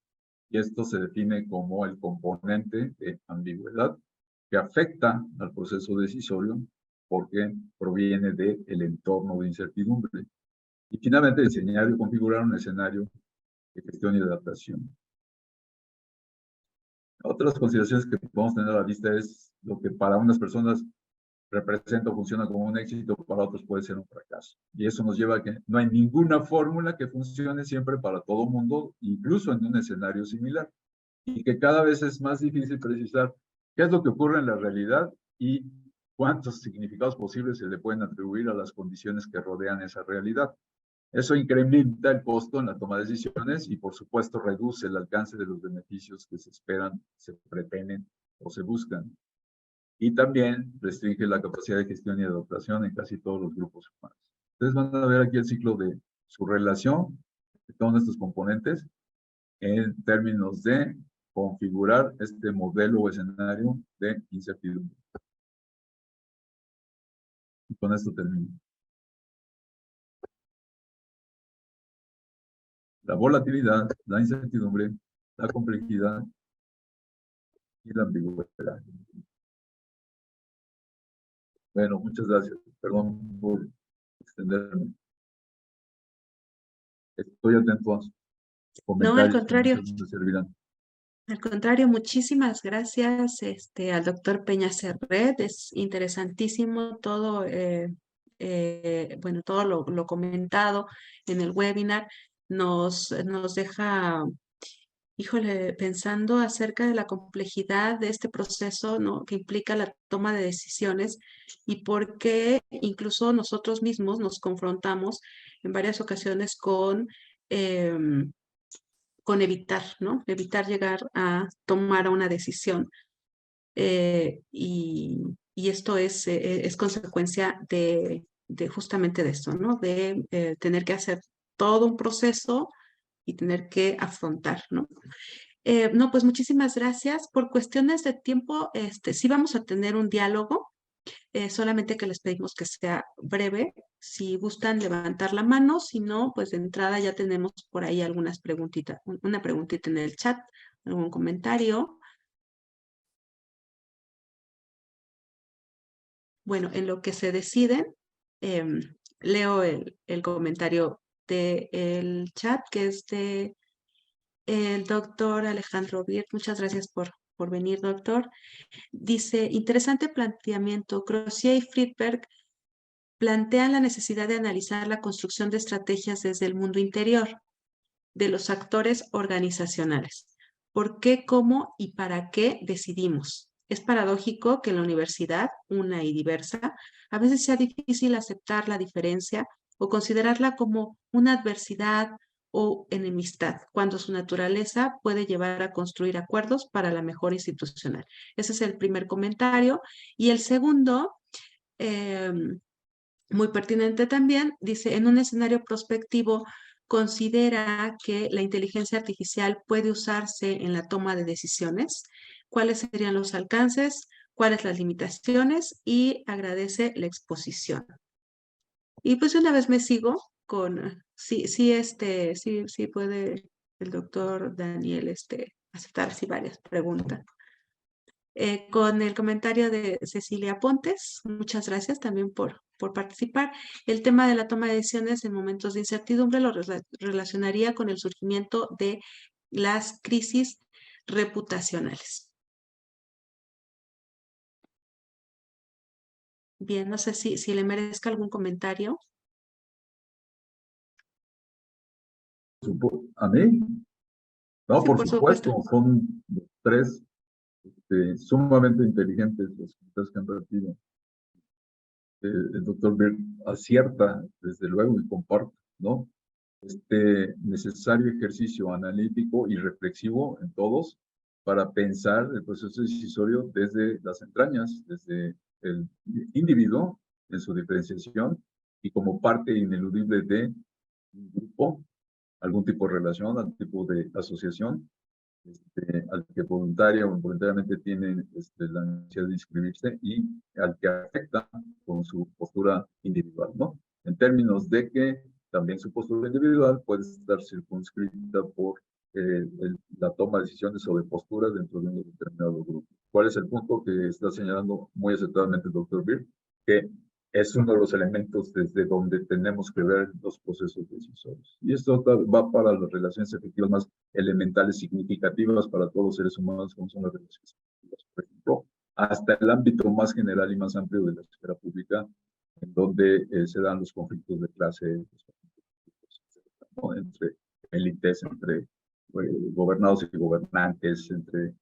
Y esto se define como el componente de ambigüedad que afecta al proceso decisorio porque proviene del entorno de incertidumbre. Y finalmente, diseñar y configurar un escenario de gestión y de adaptación. Otras consideraciones que podemos tener a la vista es lo que para unas personas representa o funciona como un éxito, para otros puede ser un fracaso. Y eso nos lleva a que no hay ninguna fórmula que funcione siempre para todo el mundo, incluso en un escenario similar. Y que cada vez es más difícil precisar qué es lo que ocurre en la realidad y cuántos significados posibles se le pueden atribuir a las condiciones que rodean esa realidad. Eso incrementa el costo en la toma de decisiones y, por supuesto, reduce el alcance de los beneficios que se esperan, se pretenden o se buscan. Y también restringe la capacidad de gestión y adaptación en casi todos los grupos humanos. Ustedes van a ver aquí el ciclo de su relación de todos estos componentes en términos de configurar este modelo o escenario de incertidumbre. Y con esto termino. La volatilidad, la incertidumbre, la complejidad y la ambigüedad. Bueno, muchas gracias. Perdón por extenderme. Estoy atento a sus No, al comentarios que contrario. muchos me servirán. Al contrario, muchísimas gracias al doctor Peña Serret. Es interesantísimo todo, bueno, todo lo comentado en el webinar. Nos deja, híjole, pensando acerca de la complejidad de este proceso, ¿no? Que implica la toma de decisiones y por qué incluso nosotros mismos nos confrontamos en varias ocasiones em, con evitar, ¿no? Evitar llegar a tomar una decisión. Y esto es consecuencia de justamente de esto, ¿no? De tener que hacer todo un proceso y tener que afrontar, ¿no? No, pues muchísimas gracias. Por cuestiones de tiempo, sí vamos a tener un diálogo, solamente que les pedimos que sea breve. Si gustan levantar la mano, si no, pues de entrada ya tenemos por ahí algunas preguntitas, una preguntita en el chat, algún comentario. Bueno, en lo que se deciden, em, leo el comentario del chat, que es de el doctor Alejandro Birt. Muchas gracias por venir, doctor. Dice, interesante planteamiento. Crozier y Friedberg plantean la necesidad de analizar la construcción de estrategias desde el mundo interior de los actores organizacionales. ¿Por qué, cómo y para qué decidimos? Es paradójico que en la universidad, una y diversa, a veces sea difícil aceptar la diferencia o considerarla como una adversidad o enemistad, cuando su naturaleza puede llevar a construir acuerdos para la mejora institucional. Ese es el primer comentario. Y el segundo, eh, muy pertinente también, dice, en un escenario prospectivo, considera que la inteligencia artificial puede usarse en la toma de decisiones. cuáles serían los alcances, cuáles las limitaciones y agradece la exposición. Y pues una vez me sigo con, sí puede el doctor Daniel aceptar así varias preguntas. Con el comentario de Cecilia Pontes, muchas gracias también por participar. El tema de la toma de decisiones en momentos de incertidumbre lo relacionaría con el surgimiento de las crisis reputacionales. Bien, no sé si le merezca algún comentario. ¿A mí? No, Sí, por por supuesto. supuesto, son tres sumamente inteligentes los comentarios que han vertido. El doctor Bird acierta, desde luego, y comparto, ¿no? Este necesario ejercicio analítico y reflexivo en todos para pensar el proceso decisorio desde las entrañas, desde el individuo en su diferenciación y como parte ineludible de un grupo, algún tipo de relación, algún tipo de asociación, al que voluntaria o involuntariamente tiene la necesidad de inscribirse y al que afecta con su postura individual, ¿no? En términos de que también su postura individual puede estar circunscrita por la toma de decisiones sobre posturas dentro de un determinado grupo. ¿Cuál es el punto que está señalando muy acertadamente el doctor Bird? Que es uno de los elementos desde donde tenemos que ver los procesos decisorios. Y esto va para las relaciones efectivas más elementales, significativas para todos los seres humanos, como son las relaciones efectivas, por ejemplo, hasta el ámbito más general y más amplio de la esfera pública, en donde se dan los conflictos de clase, ¿no? Entre élites, entre gobernados y gobernantes, entre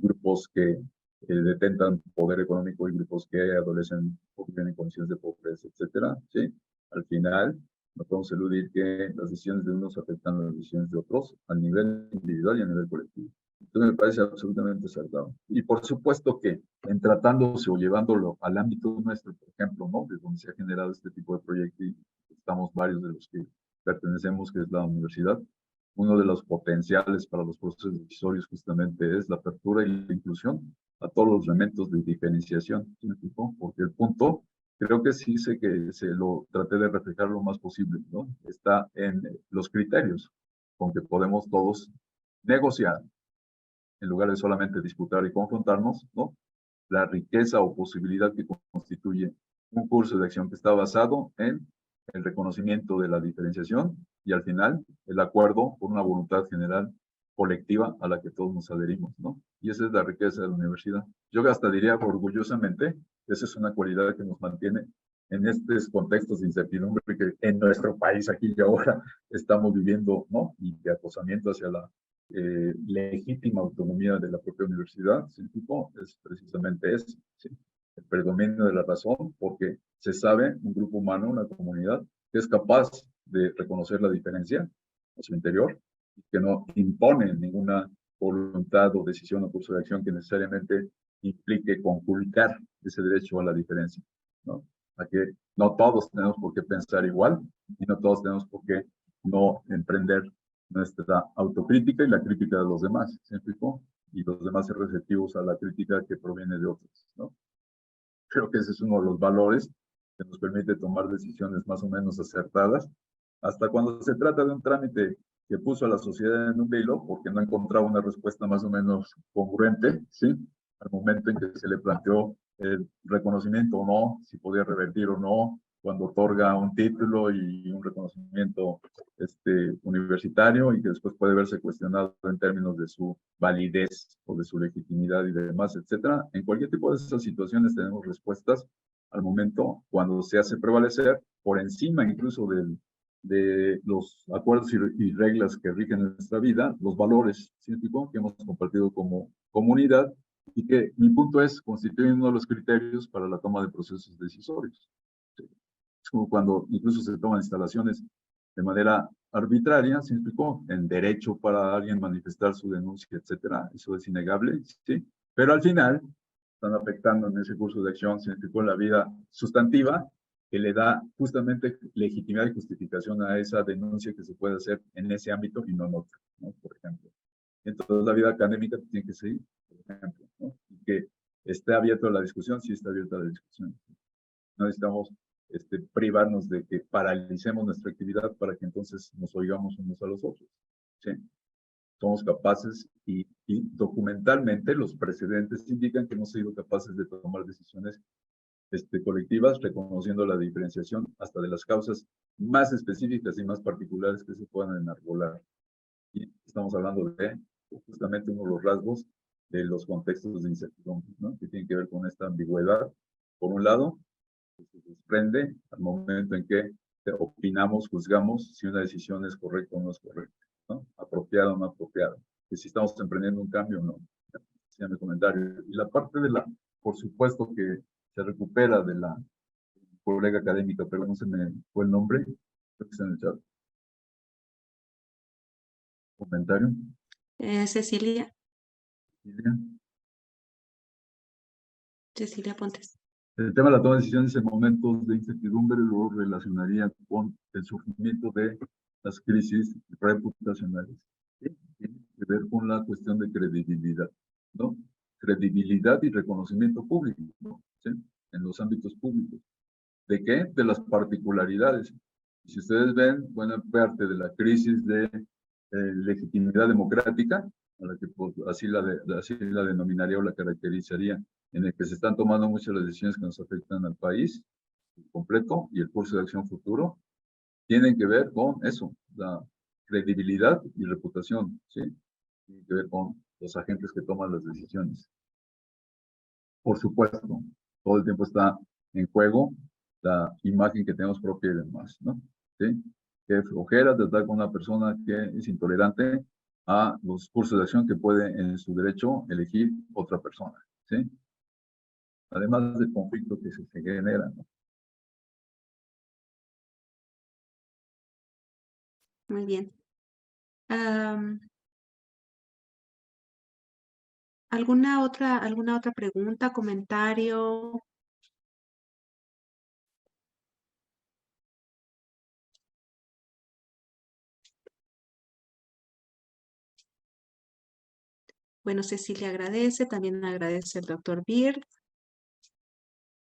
grupos que detentan poder económico y grupos que adolecen o viven en condiciones de pobreza, etcétera, ¿sí? Al final, no podemos eludir que las decisiones de unos afectan las decisiones de otros a nivel individual y a nivel colectivo. Entonces me parece absolutamente acertado. Y por supuesto que en tratándose o llevándolo al ámbito nuestro, por ejemplo, ¿no? De donde se ha generado este tipo de proyecto y estamos varios de los que pertenecemos, que es la universidad, uno de los potenciales para los procesos decisorios justamente es la apertura y la inclusión a todos los elementos de diferenciación, ¿sí? Porque el punto, creo que sí sé que se lo traté de reflejar lo más posible, ¿no? Está en los criterios con que podemos todos negociar, en lugar de solamente disputar y confrontarnos, ¿no? La riqueza o posibilidad que constituye un curso de acción que está basado en el reconocimiento de la diferenciación y al final el acuerdo por una voluntad general colectiva a la que todos nos adherimos, ¿no? Y esa es la riqueza de la universidad. Yo hasta diría orgullosamente, esa es una cualidad que nos mantiene en estos contextos de incertidumbre que en nuestro país aquí y ahora estamos viviendo, ¿no? Y de acosamiento hacia la legítima autonomía de la propia universidad, científico, es precisamente eso, ¿sí? El predominio de la razón, porque se sabe, un grupo humano, una comunidad, que es capaz de reconocer la diferencia en su interior, y que no impone ninguna voluntad o decisión o curso de acción que necesariamente implique conculcar ese derecho a la diferencia, ¿no? A que no todos tenemos por qué pensar igual y no todos tenemos por qué no emprender nuestra autocrítica y la crítica de los demás, ¿sí? Y los demás ser receptivos a la crítica que proviene de otros, ¿no? Creo que ese es uno de los valores que nos permite tomar decisiones más o menos acertadas, hasta cuando se trata de un trámite que puso a la sociedad en un vilo porque no encontraba una respuesta más o menos congruente, ¿sí? Al momento en que se le planteó el reconocimiento o no, si podía revertir o no, cuando otorga un título y un reconocimiento universitario y que después puede verse cuestionado en términos de su validez o de su legitimidad y demás, etcétera. En cualquier tipo de esas situaciones tenemos respuestas al momento cuando se hace prevalecer por encima incluso de los acuerdos y reglas que rigen nuestra vida, los valores científicos que hemos compartido como comunidad y que mi punto es constituyen uno de los criterios para la toma de procesos decisorios. Es como cuando incluso se toman instalaciones de manera arbitraria, ¿sí? En derecho para alguien manifestar su denuncia, etcétera. Eso es innegable, ¿sí? Pero al final están afectando en ese curso de acción, ¿sí? La vida sustantiva que le da justamente legitimidad y justificación a esa denuncia que se puede hacer en ese ámbito y no en otro, ¿no? Por ejemplo. Entonces la vida académica tiene que seguir, por ejemplo, ¿no? Y que esté abierto a la discusión, sí está abierta a la discusión. No necesitamos privarnos de que paralicemos nuestra actividad para que entonces nos oigamos unos a los otros. ¿Sí? Somos capaces y documentalmente los precedentes indican que hemos sido capaces de tomar decisiones colectivas, reconociendo la diferenciación hasta de las causas más específicas y más particulares que se puedan enarbolar. Y estamos hablando de justamente uno de los rasgos de los contextos de incertidumbre, ¿no? Que tienen que ver con esta ambigüedad. Por un lado, que se desprende al momento en que opinamos, juzgamos si una decisión es correcta o no es correcta, ¿no? Apropiada o no apropiada. Que si estamos emprendiendo un cambio o no. Decía mi comentario. Y la parte de la, por supuesto que se recupera de la colega académica, pero no se me fue el nombre, creo que está en el chat. Comentario. Cecilia, Silvia. Cecilia Pontes. El tema de la toma de decisiones en momentos de incertidumbre lo relacionaría con el surgimiento de las crisis reputacionales. ¿Sí? Tiene que ver con la cuestión de credibilidad, ¿no? Credibilidad y reconocimiento público, ¿no? ¿Sí? En los ámbitos públicos. ¿De qué? De las particularidades. Si ustedes ven, buena parte de la crisis de legitimidad democrática, a la que pues, así la denominaría o la caracterizaría, en el que se están tomando muchas las decisiones que nos afectan al país completo y el curso de acción futuro, tienen que ver con eso, la credibilidad y reputación, ¿sí? Tienen que ver con los agentes que toman las decisiones. Por supuesto, todo el tiempo está en juego la imagen que tenemos propia y demás, ¿no? ¿Sí? Qué flojera tratar con una persona que es intolerante a los cursos de acción que puede en su derecho elegir otra persona, ¿sí? Además del conflicto que se genera, ¿no? Muy bien. ¿Alguna otra pregunta, comentario? Bueno, Cecilia agradece, también agradece el doctor Beard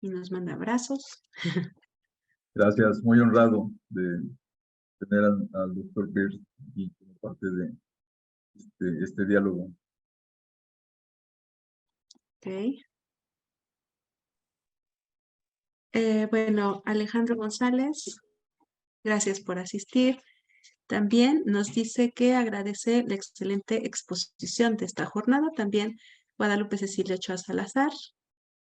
y nos manda abrazos. Gracias, muy honrado de tener al doctor Pierce y como parte de este diálogo. Ok. Bueno, Alejandro González, gracias por asistir. También nos dice que agradece la excelente exposición de esta jornada. También Guadalupe Cecilia Ochoa Salazar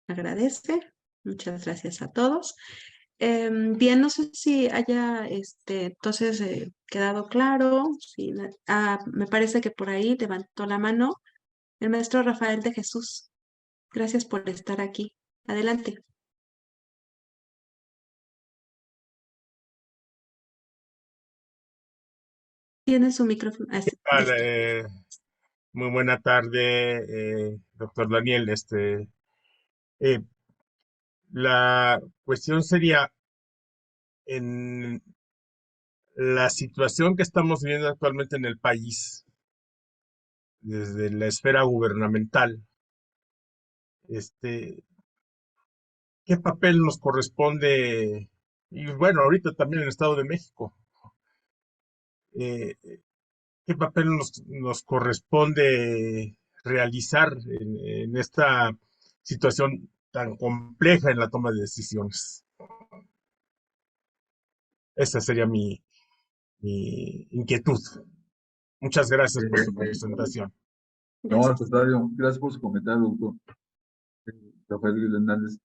agradece. Muchas gracias a todos. Bien, no sé si haya entonces quedado claro. Si, me parece que por ahí levantó la mano el maestro Rafael de Jesús. Gracias por estar aquí. Adelante. Tiene su micrófono. Ah, sí, Tal, listo. muy buena tarde, doctor Daniel. Eh, la cuestión sería, en la situación que estamos viviendo actualmente en el país, desde la esfera gubernamental, este, ¿qué papel nos corresponde? Y bueno, ahorita también en el Estado de México, eh, ¿qué papel nos corresponde realizar en esta situación tan compleja en la toma de decisiones? Esa sería mi inquietud. Muchas gracias por su presentación. No, al Gracias. contrario, gracias por su comentario, doctor Rafael Hernández.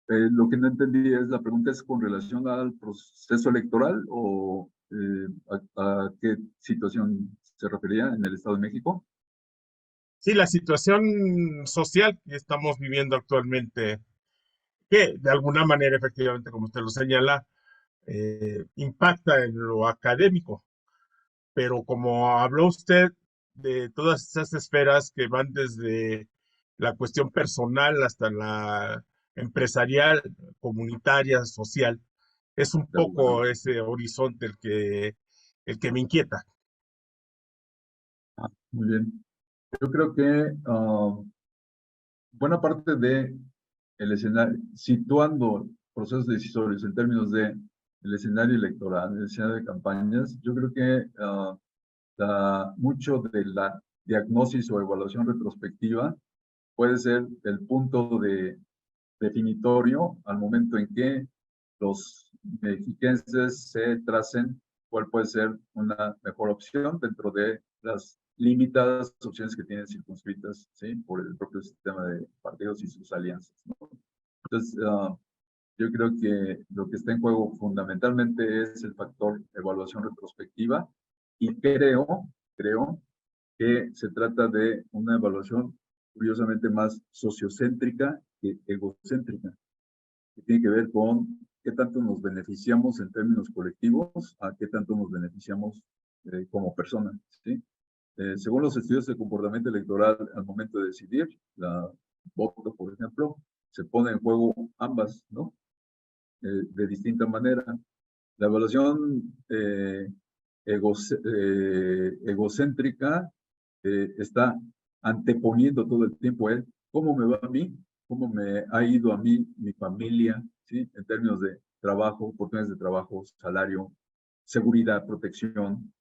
Lo que no entendí es, la pregunta es con relación al proceso electoral o a qué situación se refería en el Estado de México. Sí, la situación social que estamos viviendo actualmente, que de alguna manera, efectivamente, como usted lo señala, impacta en lo académico, pero como habló usted de todas esas esferas que van desde la cuestión personal hasta la empresarial, comunitaria, social, es un poco ese horizonte el que me inquieta. Muy bien. Yo creo que buena parte de el escenario, situando procesos decisorios en términos de el escenario electoral, el escenario de campañas, yo creo que mucho de la diagnosis o evaluación retrospectiva puede ser el punto definitorio al momento en que los mexiquenses se tracen cuál puede ser una mejor opción dentro de las limitadas opciones que tienen circunscritas, ¿sí? Por el propio sistema de partidos y sus alianzas, ¿no? Entonces, yo creo que lo que está en juego fundamentalmente es el factor evaluación retrospectiva y creo que se trata de una evaluación curiosamente más sociocéntrica que egocéntrica, que tiene que ver con qué tanto nos beneficiamos en términos colectivos, a qué tanto nos beneficiamos como personas, ¿sí? Según los estudios de comportamiento electoral al momento de decidir, la voto, por ejemplo, se pone en juego ambas, ¿no? De distinta manera. La evaluación egocéntrica está anteponiendo todo el tiempo él, cómo me va a mí, cómo me ha ido a mí, mi familia, ¿sí? En términos de trabajo, oportunidades de trabajo, salario, seguridad, protección,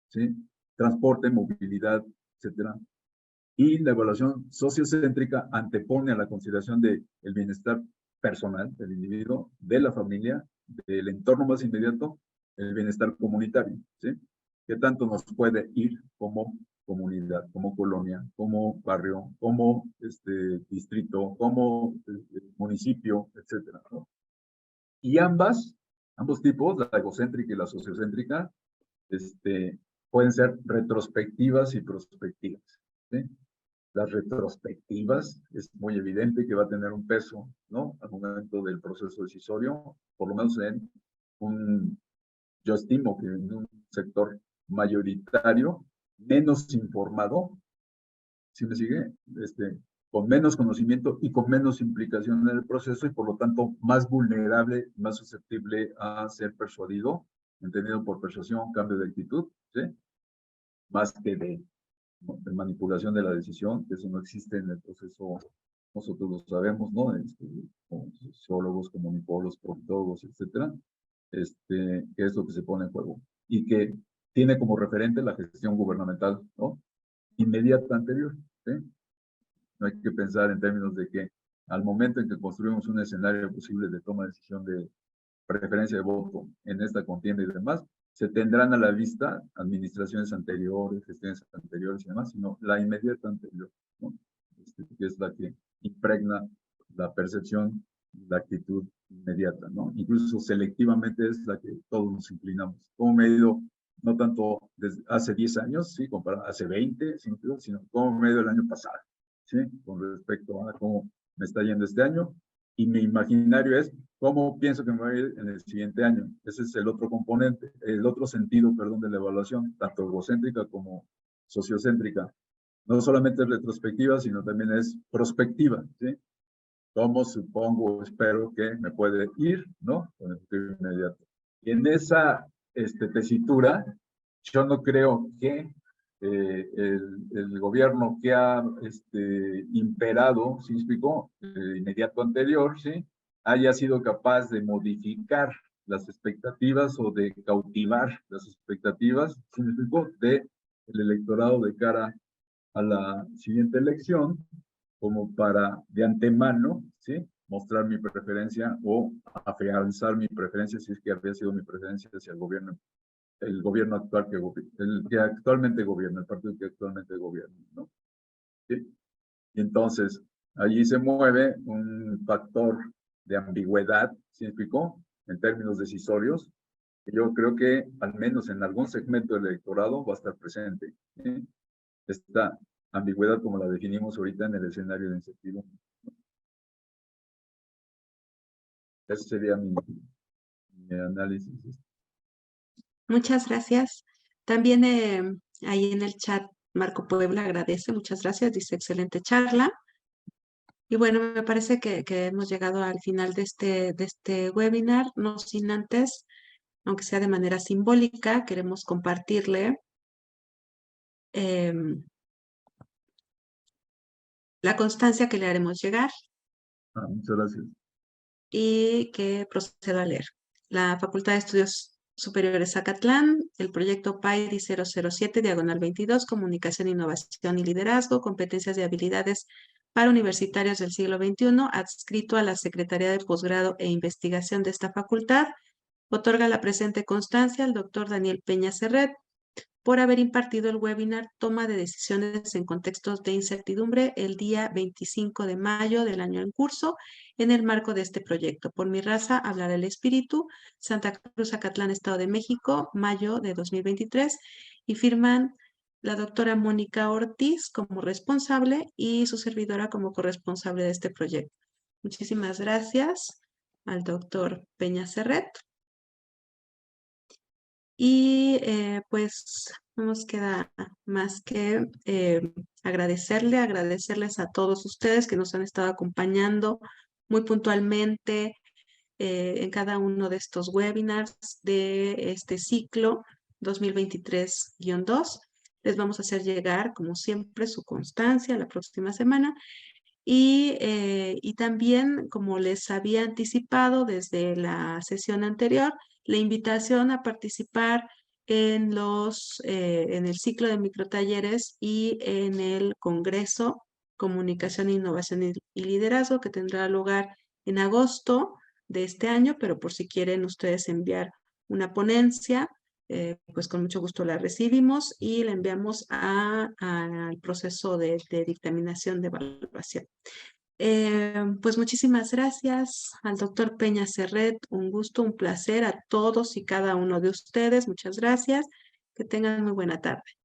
¿sí? Transporte, movilidad, etcétera. Y la evaluación sociocéntrica antepone a la consideración del bienestar personal del individuo, de la familia, del entorno más inmediato, el bienestar comunitario, ¿sí? ¿Qué tanto nos puede ir como comunidad, como colonia, como barrio, como distrito, como municipio, etcétera, ¿no? Y ambos tipos, la egocéntrica y la sociocéntrica, pueden ser retrospectivas y prospectivas, ¿sí? Las retrospectivas, es muy evidente que va a tener un peso, ¿no? Al momento del proceso decisorio, por lo menos yo estimo que en un sector mayoritario, menos informado, ¿sí me sigue? Con menos conocimiento y con menos implicación en el proceso y por lo tanto más vulnerable, más susceptible a ser persuadido, entendido por persuasión, cambio de actitud, ¿sí? Más que de manipulación de la decisión, que eso no existe en el proceso, nosotros lo sabemos, ¿no? Como sociólogos, comunicólogos, politólogos, etcétera, que es lo que se pone en juego y que tiene como referente la gestión gubernamental, ¿no? Inmediata anterior, ¿sí? No hay que pensar en términos de que al momento en que construimos un escenario posible de toma de decisión de preferencia de voto en esta contienda y demás, se tendrán a la vista administraciones anteriores, gestiones anteriores y demás, sino la inmediata anterior, ¿no? Que es la que impregna la percepción, la actitud inmediata, ¿no? Incluso selectivamente es la que todos nos inclinamos. Como me he ido, no tanto desde hace 10 años, ¿sí? Comparado hace 20, sino como me he ido el año pasado, ¿sí? Con respecto a cómo me está yendo este año. Y mi imaginario es cómo pienso que me va a ir en el siguiente año. Ese es el otro componente, el otro sentido, perdón, de la evaluación, tanto egocéntrica como sociocéntrica. No solamente es retrospectiva, sino también es prospectiva, ¿sí? Cómo supongo, espero que me puede ir, ¿no? Con el futuro inmediato. Y en esa tesitura, yo no creo que el gobierno que ha imperado, ¿sí me explicó? Inmediato anterior, ¿sí? Haya sido capaz de modificar las expectativas o de cautivar las expectativas, ¿sí me explicó? De el electorado de cara a la siguiente elección, como para de antemano, ¿sí? Mostrar mi preferencia o afianzar mi preferencia, si es que había sido mi preferencia hacia el gobierno actual el que actualmente gobierna, el partido que actualmente gobierna, ¿no? ¿Sí? Y entonces, allí se mueve un factor de ambigüedad, ¿sí me explicó? En términos decisorios, que yo creo que al menos en algún segmento del electorado va a estar presente, ¿sí? Esta ambigüedad como la definimos ahorita en el escenario de incertidumbre. Ese sería mi análisis. Muchas gracias. También ahí en el chat Marco Puebla agradece, muchas gracias, dice excelente charla. Y bueno, me parece que hemos llegado al final de este webinar, no sin antes, aunque sea de manera simbólica, queremos compartirle la constancia que le haremos llegar Muchas gracias. y que procedo a leer. La Facultad de Estudios Superiores Zacatlán, el proyecto PAIRI 007, diagonal 22, Comunicación, Innovación y Liderazgo, competencias y habilidades para universitarios del siglo XXI, adscrito a la Secretaría de Posgrado e Investigación de esta facultad, otorga la presente constancia al doctor Daniel Peña Serret, por haber impartido el webinar Toma de Decisiones en Contextos de Incertidumbre el día 25 de mayo del año en curso en el marco de este proyecto. Por mi raza, hablar el espíritu, Santa Cruz, Acatlán, Estado de México, mayo de 2023, y firman la doctora Mónica Ortiz como responsable y su servidora como corresponsable de este proyecto. Muchísimas gracias al doctor Peña Serret. Y pues no nos queda más que agradecerles a todos ustedes que nos han estado acompañando muy puntualmente en cada uno de estos webinars de este ciclo 2023-2. Les vamos a hacer llegar, como siempre, su constancia la próxima semana. Y también, como les había anticipado desde la sesión anterior, la invitación a participar en el ciclo de microtalleres y en el Congreso Comunicación, Innovación y Liderazgo, que tendrá lugar en agosto de este año, pero por si quieren ustedes enviar una ponencia, pues con mucho gusto la recibimos y la enviamos al proceso de dictaminación de evaluación. Pues muchísimas gracias al doctor Peña Serret, un gusto, un placer a todos y cada uno de ustedes. Muchas gracias. Que tengan muy buena tarde.